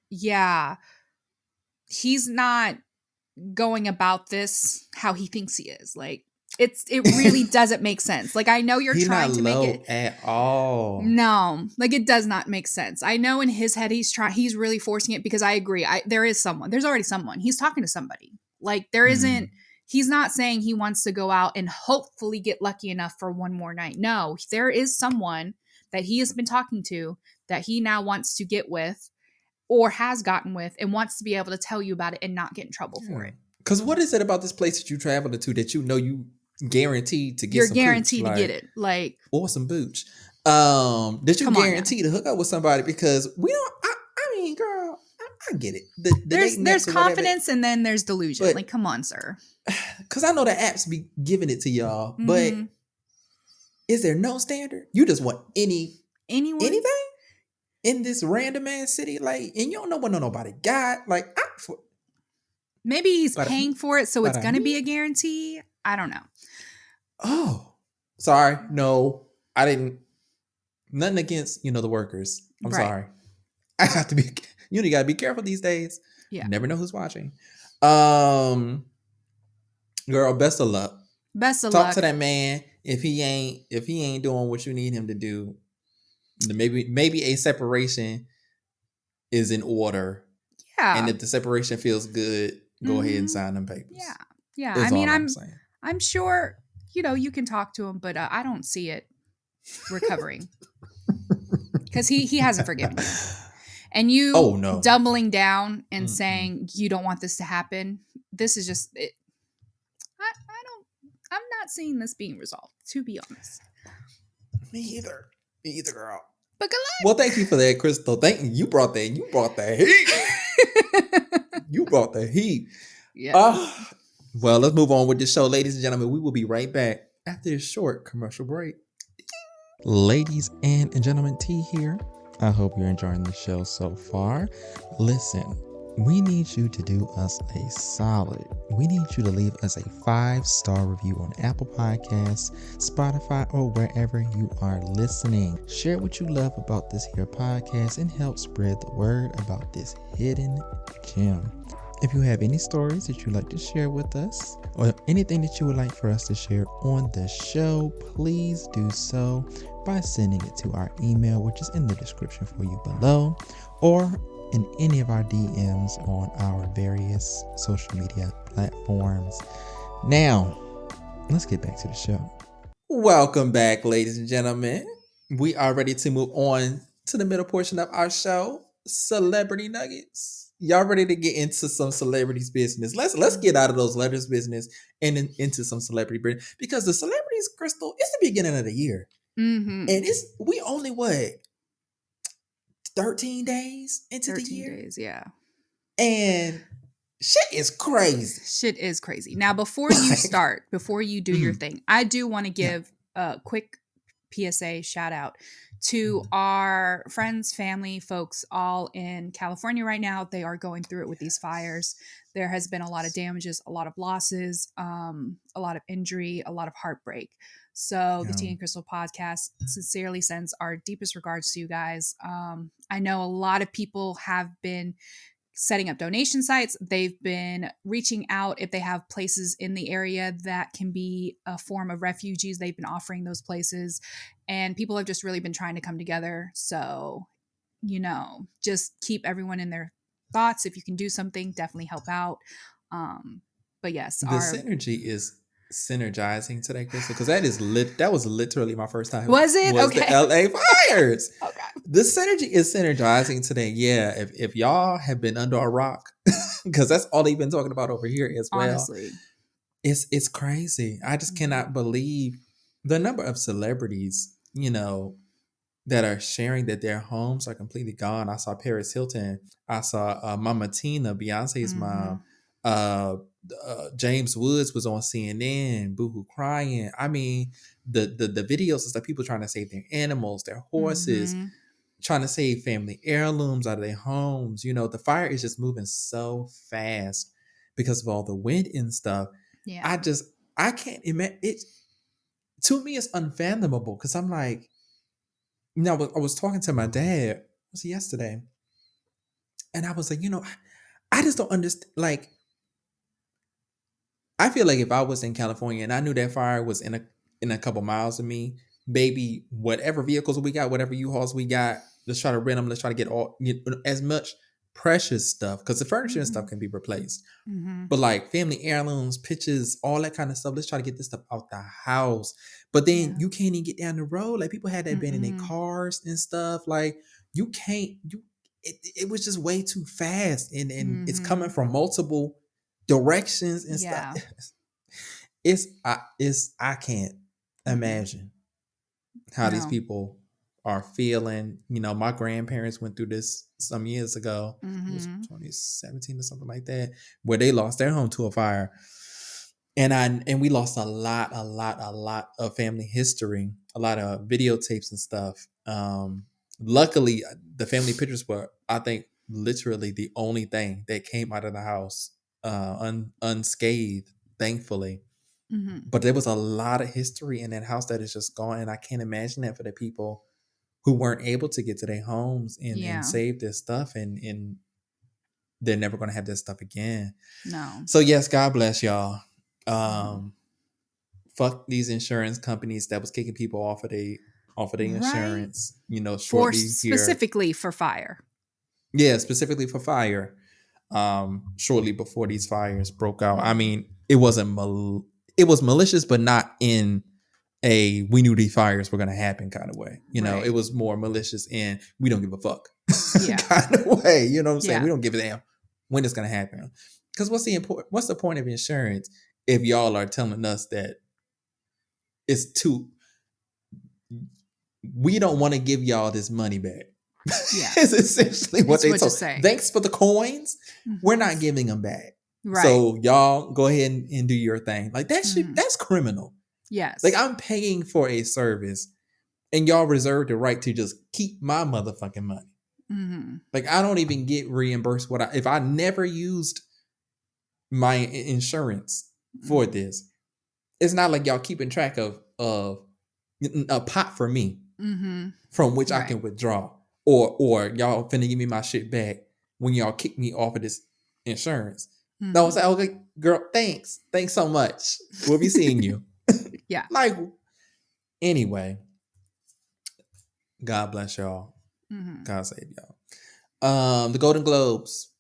yeah, he's not going about this how he thinks he is. Like it really doesn't make sense. Like I know you're He not trying to make low it. at all. No, like it does not make sense. I know in his head he's really forcing it because I agree. There's already someone. He's talking to somebody. Like there isn't he's not saying he wants to go out and hopefully get lucky enough for one more night. No, there is someone that he has been talking to that he now wants to get with or has gotten with and wants to be able to tell you about it and not get in trouble for it. Because what is it about this place that you traveled to that you know you guaranteed to get You're some guaranteed cooch, to get it. Like or some booch. That you Come on now. guaranteed to hook up with somebody because we don't I mean, girl, I get it. There's confidence and then there's delusion. But- like, come on, sir. Because I know the apps be giving it to y'all, but Mhm. is there no standard? You just want Anyone? anything in this random ass city, like, and you don't know what nobody got. Like, Maybe he's But- paying for it, so it's but I going to be mean- a guarantee. I don't know. oh, sorry, no, I didn't. Nothing against the workers. I'm Right. sorry. I have to be. You gotta be careful these days. Yeah. You never know who's watching. Girl, best of luck. Best of Talk luck. to that man. If he ain't doing what you need him to do, then maybe a separation is in order. Yeah. And if the separation feels good, go ahead and Mhm. sign them papers. Yeah. Yeah. That's I mean, all I'm saying. I'm sure, you can talk to him, but I don't see it recovering. Because he hasn't forgiven you. And you Oh, no. doubling down and Mm-mm. saying you don't want this to happen. This is just it. I'm not seeing this being resolved, to be honest. Me either, girl. But good Well, thank you for that, Crystal. Thank you. You brought that heat. luck. You brought the heat. Yeah. Well, let's move on with this show, ladies and gentlemen. We will be right back after this short commercial break. Ladies and gentlemen, T here. I hope you're enjoying the show so far. Listen, we need you to do us a solid. We need you to leave us a 5-star review on Apple Podcasts, Spotify, or wherever you are listening. Share what you love about this here podcast and help spread the word about this hidden gem. If you have any stories that you'd like to share with us or anything that you would like for us to share on the show, please do so by sending it to our email, which is in the description for you below, or in any of our DMs on our various social media platforms. Now, let's get back to the show. Welcome back, ladies and gentlemen. We are ready to move on to the middle portion of our show, Celebrity Nuggets. Y'all ready to get into some celebrities business? Let's get out of those letters business and into some celebrity business, because the celebrities, Crystal, it's the beginning of the year. Mm-hmm. And we only 13 days into the 13 year. days, yeah. And shit is crazy. Shit is crazy. Now, before you do your thing, I do want to give a quick PSA shout out to our friends, family, folks all in California right now. They are going through it with these fires. There has been a lot of damages, a lot of losses, a lot of injury, a lot of heartbreak. So the Tea and Crystal podcast sincerely sends our deepest regards to you guys. I know a lot of people have been setting up donation sites. They've been reaching out if they have places in the area that can be a form of refugees. They've been offering those places, and people have just really been trying to come together. So, just keep everyone in their thoughts. If you can do something, definitely help out. But yes, The synergy is synergizing today, Crystal, because that was literally my first time. Was it? Okay. The LA fires. Okay. The synergy is synergizing today. Yeah, if y'all have been under a rock, because that's all they've been talking about over here as well. Honestly, it's crazy. I just cannot believe the number of celebrities, that are sharing that their homes are completely gone. I saw Paris Hilton. I saw Mama Tina, Beyonce's mom. James Woods was on CNN, boohoo crying. I mean, the videos is like people trying to save their animals, their horses, trying to save family heirlooms out of their homes. The fire is just moving so fast because of all the wind and stuff. yeah. I can't imagine it. to me it's unfathomable because I'm like, I was talking to my dad, was it yesterday? And I was like, I just don't understand. Like, I feel like if I was in California and I knew that fire was in a couple miles of me, baby, whatever vehicles we got, whatever U-Hauls we got, let's try to rent them. Let's try to get as much precious stuff because the furniture and stuff can be replaced. Mm-hmm. But like family heirlooms, pictures, all that kind of stuff, let's try to get this stuff out the house. But then you can't even get down the road. Like people had that been in their cars and stuff. Like you can't. It was just way too fast, and it's coming from multiple directions and stuff. I can't imagine how these people are feeling. My grandparents went through this some years ago. It was 2017 or something like that, where they lost their home to a fire. And we lost a lot of family history, a lot of videotapes and stuff. Luckily, the family pictures were, I think, literally the only thing that came out of the house unscathed, thankfully. But there was a lot of history in that house that is just gone, and I can't imagine that for the people who weren't able to get to their homes and save their stuff, and they're never going to have this stuff again. No. So yes, God bless y'all. Fuck these insurance companies that was kicking people off of the insurance. Shortly specifically for fire. Yeah, specifically for fire. Shortly before these fires broke out. I mean, it wasn't it was malicious, but not in a we knew these fires were going to happen kind of way. It was more malicious in we don't give a fuck kind of way. You know what I'm saying? We don't give a damn when it's going to happen. Because what's the point of insurance if y'all are telling us that it's too, we don't want to give y'all this money back. Yeah. It's essentially what they told. Thanks for the coins. We're not giving them back. Right. So y'all go ahead and do your thing. Like that's criminal. Yes. Like I'm paying for a service and y'all reserve the right to just keep my motherfucking money. Like I don't even get reimbursed if I never used my insurance for this. It's not like y'all keeping track of a pot for me from which I can withdraw, or y'all finna give me my shit back when y'all kick me off of this insurance. No, I was like, okay, girl, thanks so much. We'll be seeing you. Yeah. Like, anyway, God bless y'all. God save y'all. The Golden Globes,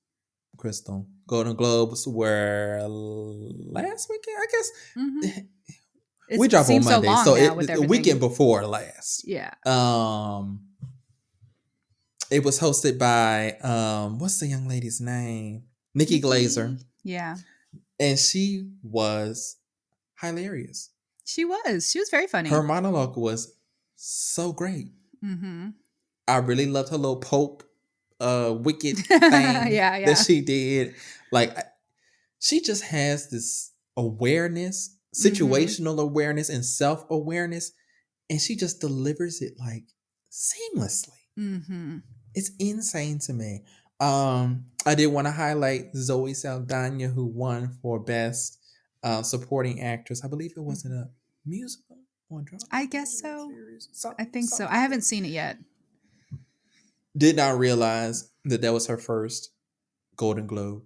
Crystal. Golden Globes were last weekend, I guess. We drop on Monday, so the weekend before last. Yeah. It was hosted by what's the young lady's name? Nikki Glaser. Yeah. And she was hilarious. She was very funny. Her monologue was so great. I really loved her little Pope wicked thing that she did. Like she just has this awareness, situational awareness and self-awareness, and she just delivers it like seamlessly. It's insane to me. I did want to highlight Zoe Saldana, who won for best supporting actress. I believe it was in a musical or drama. I guess so. I think so. I haven't seen it yet. Did not realize that was her first Golden Globe,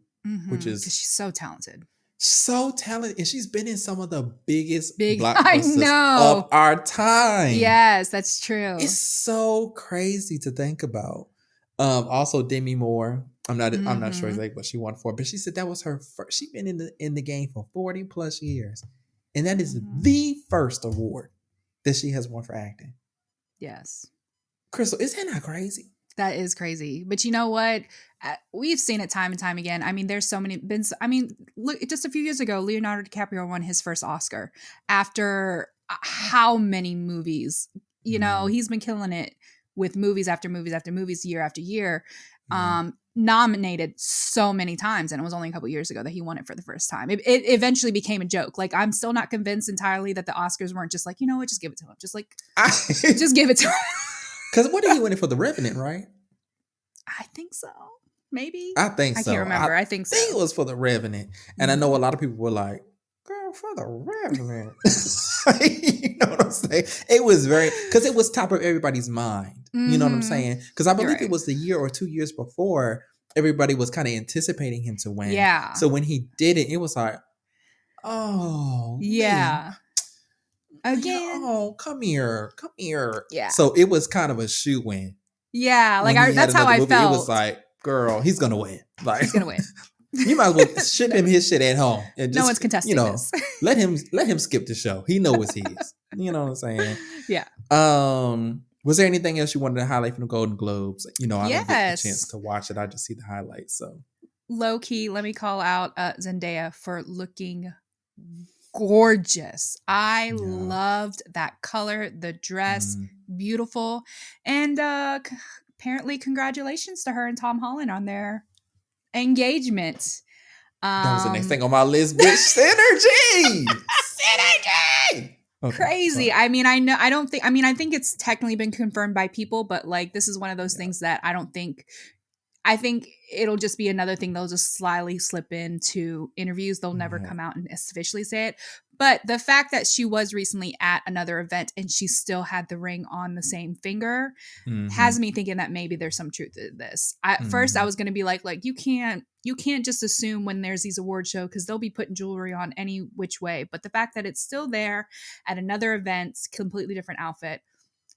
which is because she's so talented. So talented, and she's been in some of the biggest blockbusters of our time. Yes, that's true. It's so crazy to think about. Also, Demi Moore. I'm not sure exactly what she won for, but she said that was her first. She's been in the game for 40 plus years, and that is the first award that she has won for acting. Yes, Crystal, is that not crazy? That is crazy. But you know what? We've seen it time and time again. I mean, there's so many. Look, just a few years ago, Leonardo DiCaprio won his first Oscar after how many movies? He's been killing it with movies after movies after movies, year after year. Nominated so many times, and it was only a couple years ago that he won it for the first time. It eventually became a joke. Like, I'm still not convinced entirely that the Oscars weren't just like, what, just give it to him. Just like, just give it to him. Because what did he win it for? The Revenant, right? I think so. Maybe. I think so. I can't remember. I think so. I think it was for The Revenant. And I know a lot of people were like, girl, girl, for the reverend. You know what I'm saying? It was very, because it was top of everybody's mind. You know what I'm saying? Because I believe it was the year or 2 years before everybody was kind of anticipating him to win. Yeah. So when he did it, it was like, oh, yeah. Again. oh, come here. Yeah. So it was kind of a shoe win. Yeah, like When he had that's how another I movie, felt. It was like, girl, he's gonna win. Like, He's gonna win. you might as well ship him his shit at home and just, No one's contesting this. let him skip the show. He know it's his. You know what I'm saying? Yeah. Was there anything else you wanted to highlight from the Golden Globes? I don't get the Yes. chance to watch it. I just see the highlights. So Low key, let me call out Zendaya for looking gorgeous. I loved that color, the dress, beautiful. And apparently congratulations to her and Tom Holland on their engagement. That was the next thing on my list, bitch. Synergy. Synergy. Okay, crazy. sorry. I mean, I think it's technically been confirmed by people, but like this is one of those things that I think it'll just be another thing they'll just slyly slip into interviews. They'll never come out and officially say it. But the fact that she was recently at another event and she still had the ring on the same finger has me thinking that maybe there's some truth to this. At first, I was going to be like you can't just assume when there's these award shows because they'll be putting jewelry on any which way. But the fact that it's still there at another event, completely different outfit,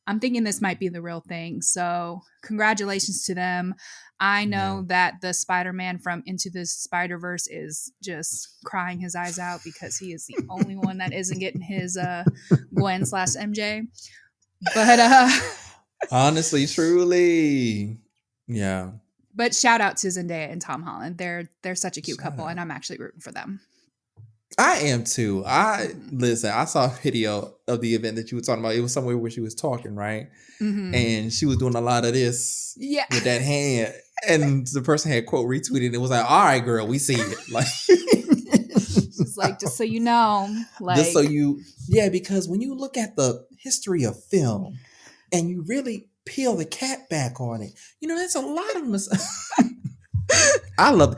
I'm thinking this might be the real thing. So congratulations to them. I know that the Spider-Man from Into the Spider-Verse is just crying his eyes out because he is the only one that isn't getting his Gwen/MJ. But honestly, truly. Yeah. But shout out to Zendaya and Tom Holland. They're such a cute couple, and I'm actually rooting for them. I am too. Listen, I saw a video of the event that you were talking about. It was somewhere where she was talking, right? And she was doing a lot of this with that hand. And the person had quote retweeted and it was like, all right, girl, we see it. Like she's like, just so you know. Like, just so because when you look at the history of film and you really peel the cat back on it, there's a lot of I love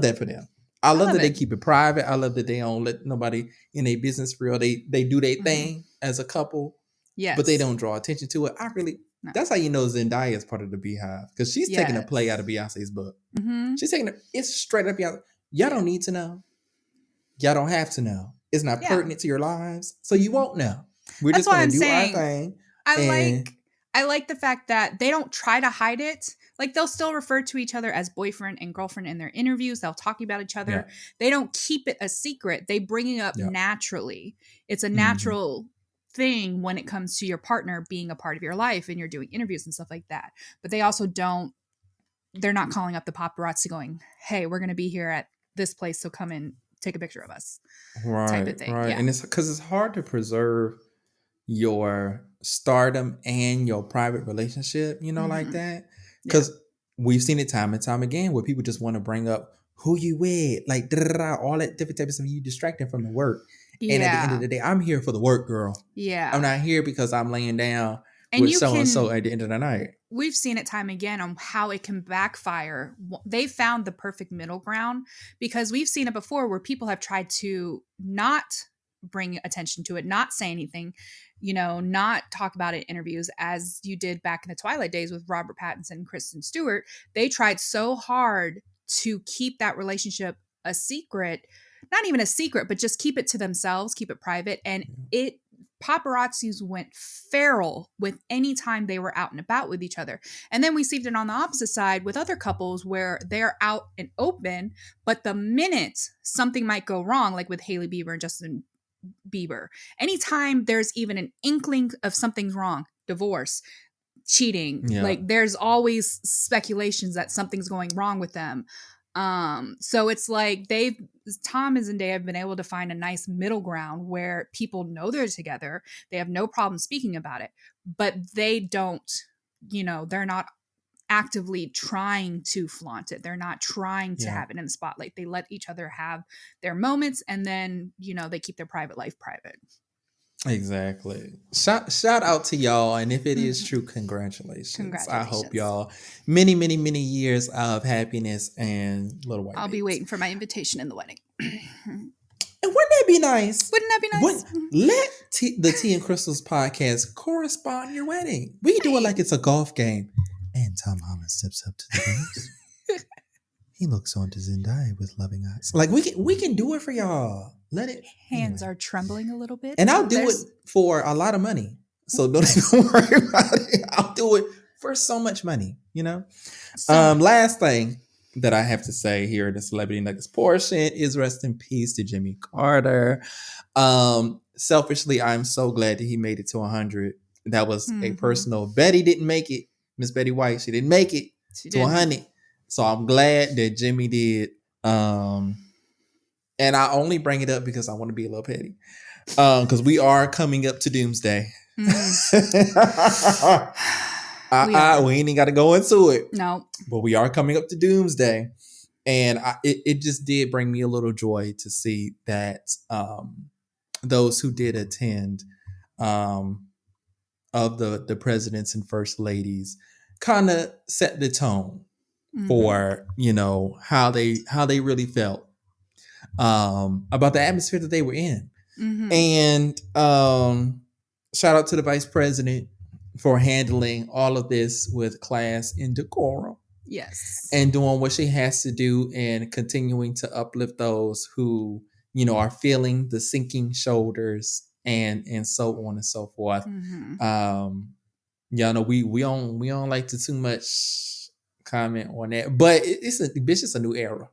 that for them. I love that they keep it private. I love that they don't let nobody in their business for real. They do their thing as a couple, but they don't draw attention to it. That's how you know Zendaya is part of the Beehive because she's taking a play out of Beyonce's book. She's taking it's straight up. Y'all don't need to know. Y'all don't have to know. It's not pertinent to your lives, so you won't know. We're just going to do our thing. I like the fact that they don't try to hide it. Like they'll still refer to each other as boyfriend and girlfriend in their interviews. They'll talk about each other. Yeah. They don't keep it a secret. They bring it up naturally. It's a natural thing when it comes to your partner being a part of your life and you're doing interviews and stuff like that. But they also they're not calling up the paparazzi going, hey, we're going to be here at this place. So come and take a picture of us. Right. Type of thing. Right. Yeah. And it's because it's hard to preserve your stardom and your private relationship, like that. Because we've seen it time and time again where people just want to bring up who you with, like all that different types of you distracting from the work. And at the end of the day, I'm here for the work, girl. Yeah. I'm not here because I'm laying down with so-and-so at the end of the night. We've seen it time again on how it can backfire. They found the perfect middle ground because we've seen it before where people have tried to not bring attention to it, not say anything, not talk about it in interviews as you did back in the Twilight days with Robert Pattinson and Kristen Stewart. They tried so hard to keep that relationship a secret, not even a secret, but just keep it to themselves, keep it private. And paparazzis went feral with any time they were out and about with each other. And then we see it on the opposite side with other couples where they're out and open, but the minute something might go wrong, like with Hailey Bieber and Justin Bieber, anytime there's even an inkling of something's wrong, divorce, cheating, like there's always speculations that something's going wrong with them. So it's like Tom and Zendaya have been able to find a nice middle ground where people know they're together. They have no problem speaking about it, but they don't, they're not actively trying to flaunt it. They're not trying to have it in the spotlight. They let each other have their moments and then, they keep their private life private. Exactly. Shout out to y'all. And if it is true, congratulations. I hope y'all many, many, many years of happiness and little white I'll be waiting for my invitation in the wedding. And wouldn't that be nice? Wouldn't that be What nice? let the Tea and Crystals podcast correspond your wedding. We can do it like it's a golf game. And Tom Holland steps up to the greens. He looks on to Zendaya with loving eyes. Like we can do it for y'all. Let it. Hands anyway. are trembling a little bit. And I'll do it for a lot of money. So don't even worry about it. I'll do it for so much money, you know? Last thing that I have to say here in the Celebrity Nuggets portion is rest in peace to Jimmy Carter. Selfishly, I'm so glad that he made it to 100. That was a personal. Betty didn't make it. Miss Betty White, she didn't make it to 100. So I'm glad that Jimmy did. And I only bring it up because I want to be a little petty. Because we are coming up to Doomsday. We ain't even got to go into it. No. But we are coming up to Doomsday. And it just did bring me a little joy to see that those who did attend of the presidents and first ladies kind of set the tone for, you know, how they really felt about the atmosphere that they were in. And shout out to the vice president for handling all of this with class and decorum. Yes. And doing what she has to do and continuing to uplift those who, you know, are feeling the sinking shoulders and so on and so forth. Y'all know we don't like to too much comment on that, but it's just a new era.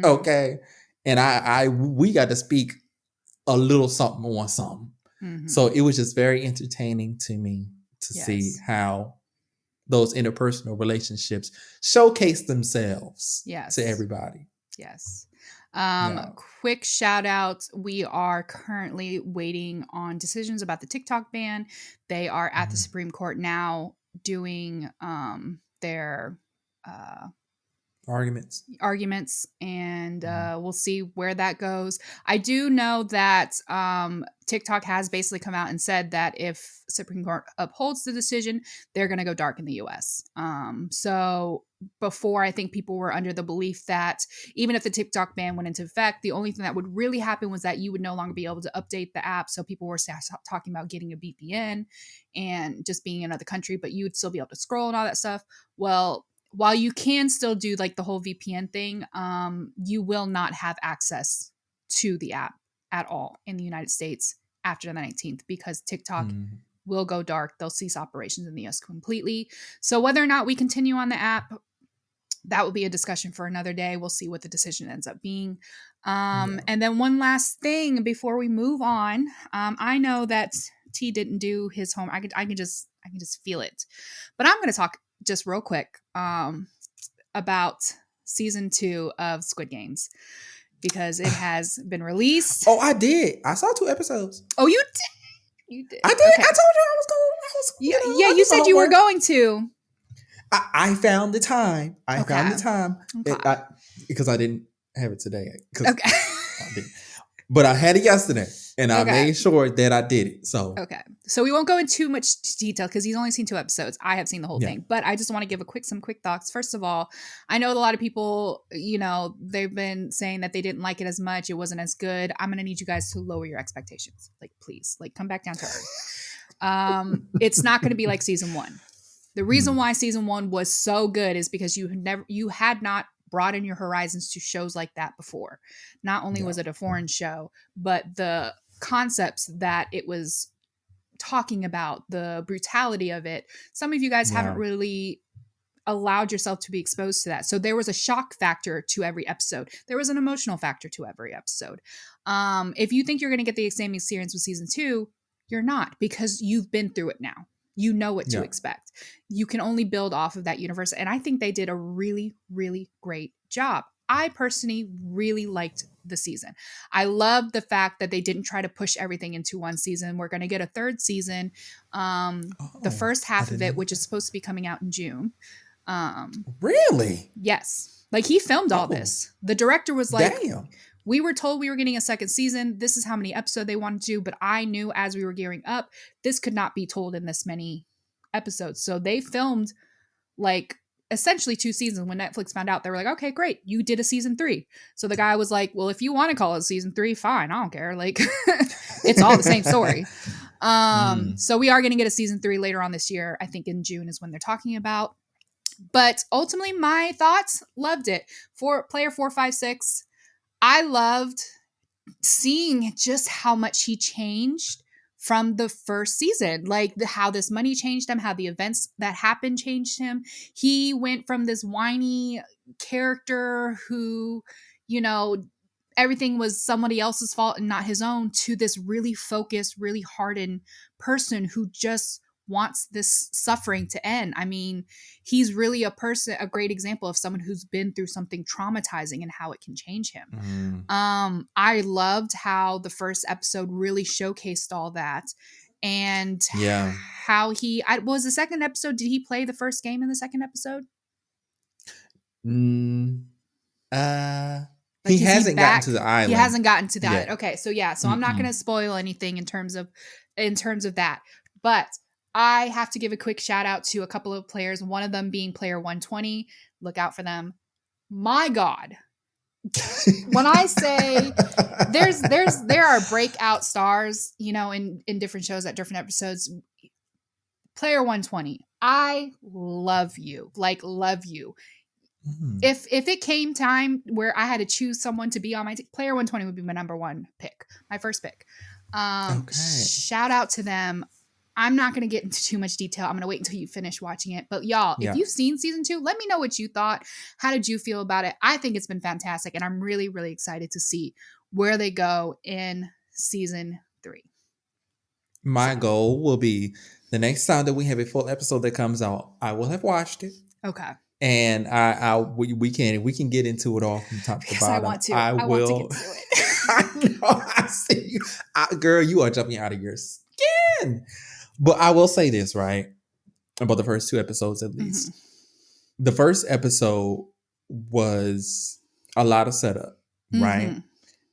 Okay. And we got to speak a little something on something. So it was just very entertaining to me to see how those interpersonal relationships showcase themselves to everybody. Yes. Quick shout out. We are currently waiting on decisions about the TikTok ban. They are at the Supreme Court now doing their arguments, and we'll see where that goes. I do know that TikTok has basically come out and said that if Supreme Court upholds the decision, they're going to go dark in the US. So before, I think people were under the belief that even if the TikTok ban went into effect, the only thing that would really happen was that you would no longer be able to update the app. So people were talking about getting a VPN and just being in another country, but you would still be able to scroll and all that stuff. Well, while you can still do like the whole VPN thing, you will not have access to the app at all in the United States after the 19th because TikTok will go dark. They'll cease operations in the US completely. So whether or not we continue on the app, that will be a discussion for another day. We'll see what the decision ends up being. And then one last thing before we move on. I know that T didn't do his home. I can just feel it. But I'm going to talk just real quick about season 2 of Squid Games because it has been released. Oh, I did. I saw 2 episodes. Oh, you did? You did. I did. Okay. I told you I was going. Yeah, you said you were going to. I found the time. Found the time because I didn't have it today. Okay. But I had it yesterday, and I made sure that I did it. So we won't go into too much detail because he's only seen 2 episodes. I have seen the whole thing, but I just want to give some quick thoughts. First of all, I know a lot of people, you know, they've been saying that they didn't like it as much. It wasn't as good. I'm gonna need you guys to lower your expectations. Like, please, like, come back down to earth. It's not going to be like season 1. The reason why season 1 was so good is because you had not broaden your horizons to shows like that before. Not only was it a foreign show, but the concepts that it was talking about, the brutality of it, some of you guys haven't really allowed yourself to be exposed to that. So there was a shock factor to every episode. There was an emotional factor to every episode. If you think you're going to get the same experience with season 2, you're not, because you've been through it now. You know what to expect. You can only build off of that universe. And I think they did a really, really great job. I personally really liked the season. I love the fact that they didn't try to push everything into one season. We're going to get a 3rd season. The first half of it, which is supposed to be coming out in June. Really? Yes. Like, he filmed all this. The director was like, we were told we were getting a 2nd season. This is how many episodes they wanted to do. But I knew as we were gearing up, this could not be told in this many episodes. So they filmed like essentially 2 seasons. When Netflix found out, they were like, okay, great, you did a season 3. So the guy was like, well, if you want to call it season 3, fine, I don't care. Like, it's all the same story. So we are going to get a season 3 later on this year. I think in June is when they're talking about. But ultimately, my thoughts, loved it. For player 456, I loved seeing just how much he changed from the first season, like how this money changed him, how the events that happened changed him. He went from this whiny character who, you know, everything was somebody else's fault and not his own, to this really focused, really hardened person who just wants this suffering to end. I mean, he's really a great example of someone who's been through something traumatizing and how it can change him. I loved how the first episode really showcased all that, and how he, was the second episode, did he play the first game in the second episode? He hasn't gotten to the island. He hasn't gotten to the island. Okay, so yeah, so I'm not going to spoil anything in terms of that, but I have to give a quick shout out to a couple of players, one of them being player 120. Look out for them. My God. When I say there are breakout stars, you know, in different shows at different episodes. Player 120, I love you. Like, love you. If it came time where I had to choose someone to be on my team, player 120 would be my number one pick, my first pick. Shout out to them. I'm not going to get into too much detail. I'm going to wait until you finish watching it. But y'all, if you've seen season 2, let me know what you thought. How did you feel about it? I think it's been fantastic, and I'm really, really excited to see where they go in season 3. My goal will be the next time that we have a full episode that comes out, I will have watched it. Okay. And we can get into it all from top to bottom. I want to. I want to get to it. I know. I see you, girl. You are jumping out of your skin. But I will say this, right? About the first 2 episodes, at least. The first episode was a lot of setup, right?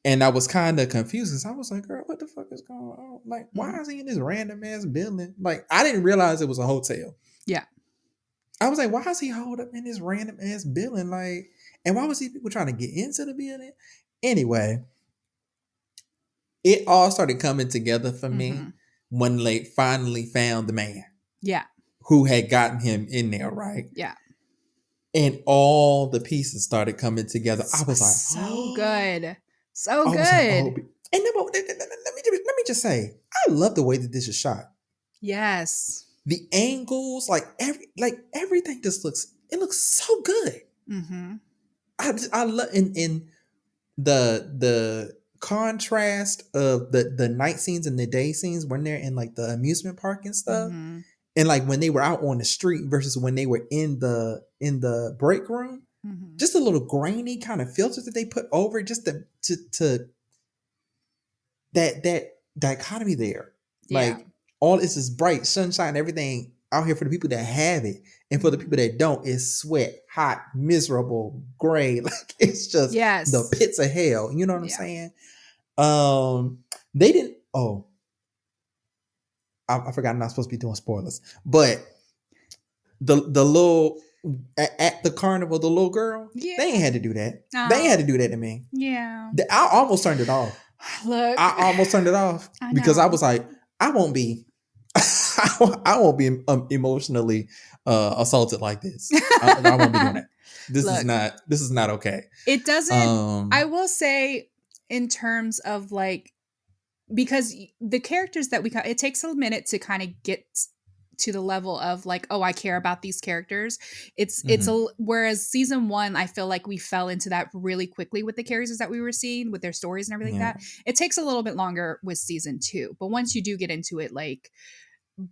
And I was kind of confused because I was like, girl, what the fuck is going on? Like, why is he in this random ass building? Like, I didn't realize it was a hotel. Yeah. I was like, why is he holed up in this random ass building? Like, and why was he people trying to get into the building? Anyway, it all started coming together for me when they finally found the man. Yeah. Who had gotten him in there, right? Yeah. And all the pieces started coming together. I was like, so good. So good. Like, and then, let me just say, I love the way that this is shot. Yes. The angles, like everything just looks so good. I love in the contrast of the night scenes and the day scenes when they're in like the amusement park and stuff, and like when they were out on the street versus when they were in the break room. Just a little grainy kind of filter that they put over just to that dichotomy there. Like, all this is bright sunshine, everything out here for the people that have it, and for the people that don't, it's sweat, hot, miserable, gray. Like, it's just the pits of hell. You know what I'm saying? They didn't. Oh, I forgot I'm not supposed to be doing spoilers, but the little at the carnival, the little girl, they ain't had to do that. They ain't had to do that to me. Yeah, I almost turned it off. Look, I almost turned it off because I was like, I won't be emotionally assaulted like this. I won't be doing that. This is not okay. It doesn't. I will say, in terms of like, because the characters that it takes a minute to kind of get to the level of like, oh, I care about these characters. Whereas season 1, I feel like we fell into that really quickly with the characters that we were seeing with their stories and everything like that. It takes a little bit longer with season 2, but once you do get into it, like,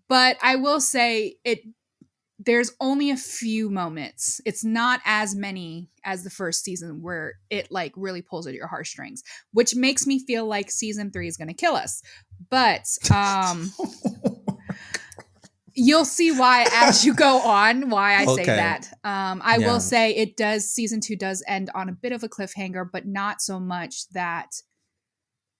but I will say there's only a few moments. It's not as many as the first season where it like really pulls at your heartstrings, which makes me feel like season 3 is going to kill us. But, you'll see why as you go on, why I say that. I will say season 2 does end on a bit of a cliffhanger, but not so much that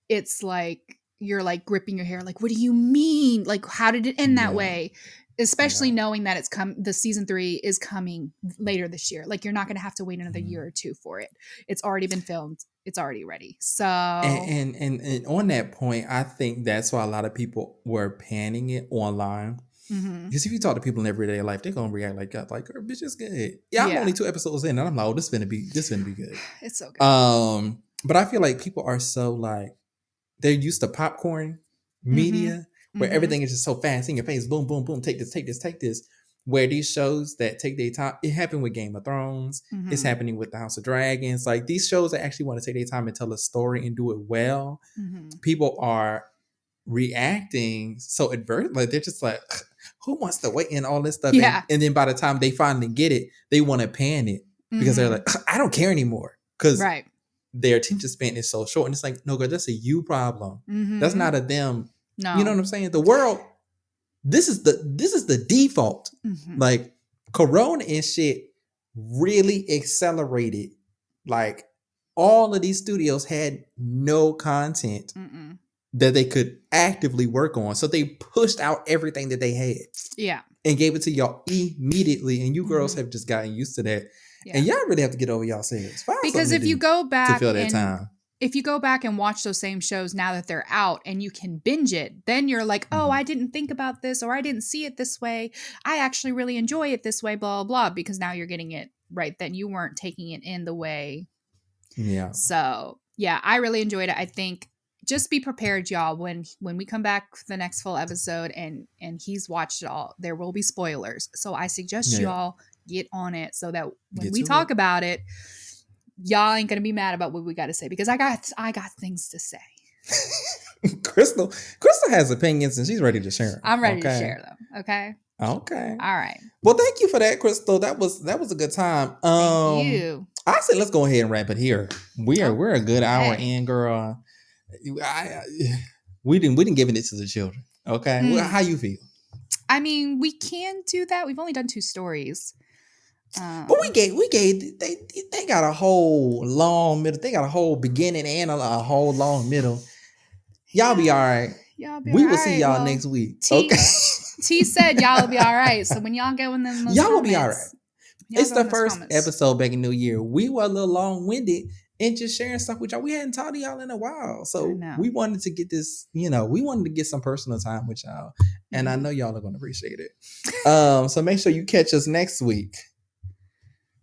it's like, you're like gripping your hair. Like, what do you mean? Like, how did it end that way? especially Yeah. knowing that the season 3 is coming later this year. Like, you're not going to have to wait another year or two for it. It's already been filmed. It's already ready. So And on that point, I think that's why a lot of people were panning it online. Because if you talk to people in everyday life, they're gonna react like that, like, "Girl, bitch, it's good." Yeah, I'm only 2 episodes in, and I'm like, "Oh, this gonna be good." It's so good. But I feel like people are so like they're used to popcorn media where everything is just so fast in your face, boom, boom, boom, take this, take this, take this. Where these shows that take their time, it happened with Game of Thrones, it's happening with the House of Dragons. Like, these shows that actually want to take their time and tell a story and do it well, people are reacting so adverse. Like, they're just like, who wants to wait and all this stuff? Yeah. And then by the time they finally get it, they want to pan it because they're like, I don't care anymore. Because their attention span is so short. And it's like, no, girl, that's a you problem. That's not a them. No. You know what I'm saying? The world, this is the default. Like, Corona and shit really accelerated. Like, all of these studios had no content that they could actively work on. So they pushed out everything that they had. Yeah. And gave it to y'all immediately. And you girls have just gotten used to that. Yeah. And y'all really have to get over y'allselves. Because if you go back to fill that time. If you go back and watch those same shows now that they're out and you can binge it, then you're like, oh, I didn't think about this, or I didn't see it this way. I actually really enjoy it this way, blah, blah, blah, because now you're getting it right then. You weren't taking it in the way. Yeah. So, yeah, I really enjoyed it. I think just be prepared, y'all, when we come back for the next full episode and he's watched it all, there will be spoilers. So I suggest y'all get on it so that when we talk about it, y'all ain't gonna be mad about what we got to say, because I got things to say. Crystal has opinions and she's ready to share them. I'm ready to share them. Okay. All right. Well, thank you for that, Crystal. That was a good time. Thank you. I said let's go ahead and wrap it here. We're a good hour in, girl. We didn't give it to the children. Okay. Well, how you feel? I mean, we can do that. We've only done 2 stories. But they got a whole long middle. They got a whole beginning and a whole long middle. Y'all be all right. We will see y'all next week. Okay. T said y'all will be all right. So when y'all go in them, y'all will be all right. It's the first episode back in New Year. We were a little long-winded and just sharing stuff with y'all. We hadn't talked to y'all in a while. So we wanted to get this, we wanted to get some personal time with y'all. And I know y'all are going to appreciate it. So make sure you catch us next week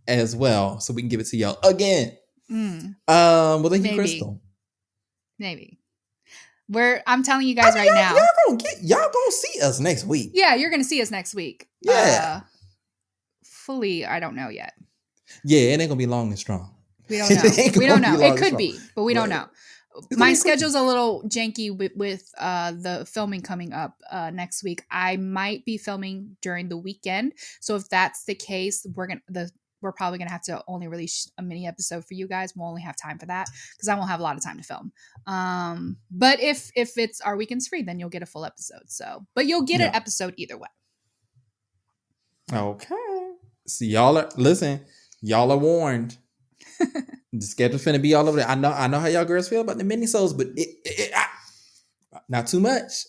as well, so we can give it to y'all again. Well, thank you, Crystal. Maybe. I'm telling you guys right now. Y'all gonna see us next week. Yeah, you're gonna see us next week. Yeah. Fully, I don't know yet. Yeah, it ain't gonna be long and strong. We don't know. We don't know. It could be, but we don't know. My schedule's a little janky with the filming coming up next week. I might be filming during the weekend, so if that's the case, we're probably going to have to only release a mini episode for you guys. We'll only have time for that because I won't have a lot of time to film. But if it's our weekend's free, then you'll get a full episode. So, but you'll get an episode either way. Okay. So y'all are warned. The schedule's finna be all over there. I know how y'all girls feel about the mini-sodes, but not too much.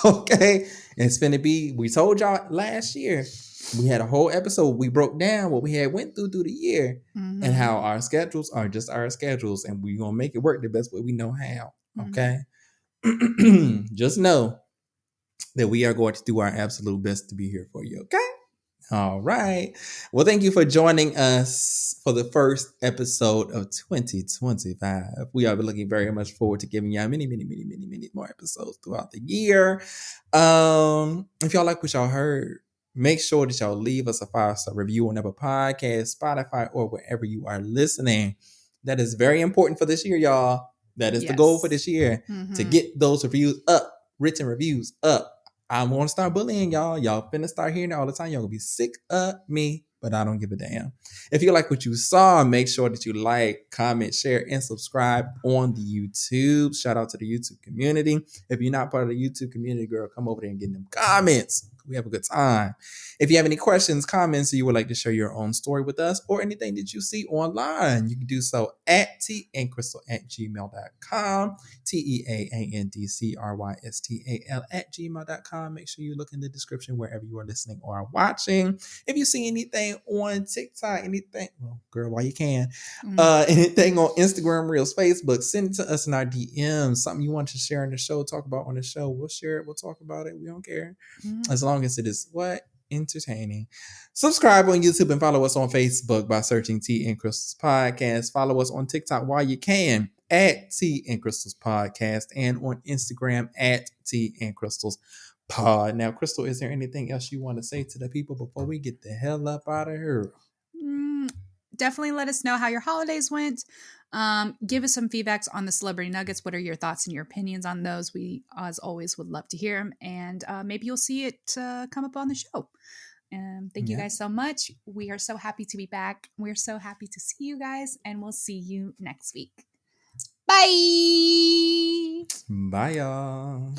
Okay. And it's finna be, we told y'all last year, we had a whole episode. We broke down what we had went through the year and how our schedules are just our schedules, and we're gonna make it work the best way we know how. Okay. Just know that we are going to do our absolute best to be here for you. Okay. All right. Well, thank you for joining us for the first episode of 2025. We are looking very much forward to giving y'all many more episodes throughout the year. If y'all like what y'all heard, make sure that y'all leave us a 5-star review on Apple Podcasts, Spotify, or wherever you are listening. That is very important for this year, y'all. That is the goal for this year, to get those reviews up, written reviews up. I'm going to start bullying y'all. Y'all finna start hearing it all the time. Y'all going to be sick of me, but I don't give a damn. If you like what you saw, make sure that you like, comment, share, and subscribe on the YouTube. Shout out to the YouTube community. If you're not part of the YouTube community, girl, come over there and get them comments. We have a good time. If you have any questions, comments, or you would like to share your own story with us or anything that you see online, you can do so at teandcrystal@gmail.com, teandcrystal@gmail.com. Make sure you look in the description wherever you are listening or watching. If you see anything on TikTok, anything, well, girl, while you can, anything on Instagram, Reels, Facebook, send it to us in our DMs. Something you want to share on the show, talk about on the show, we'll share it. We'll talk about it. We don't care. As long as it is what? Entertaining. Subscribe on YouTube and follow us on Facebook by searching Tea and Crystals Podcast. Follow us on TikTok while you can at Tea and Crystals Podcast and on Instagram at Tea and Crystals Pod. Now, Crystal, is there anything else you want to say to the people before we get the hell up out of here? Definitely let us know how your holidays went. Give us some feedbacks on the celebrity nuggets. What are your thoughts and your opinions on those? We, as always, would love to hear them. And maybe you'll see it come up on the show. Thank you guys so much. We are so happy to be back. We're so happy to see you guys. And we'll see you next week. Bye. Bye, y'all.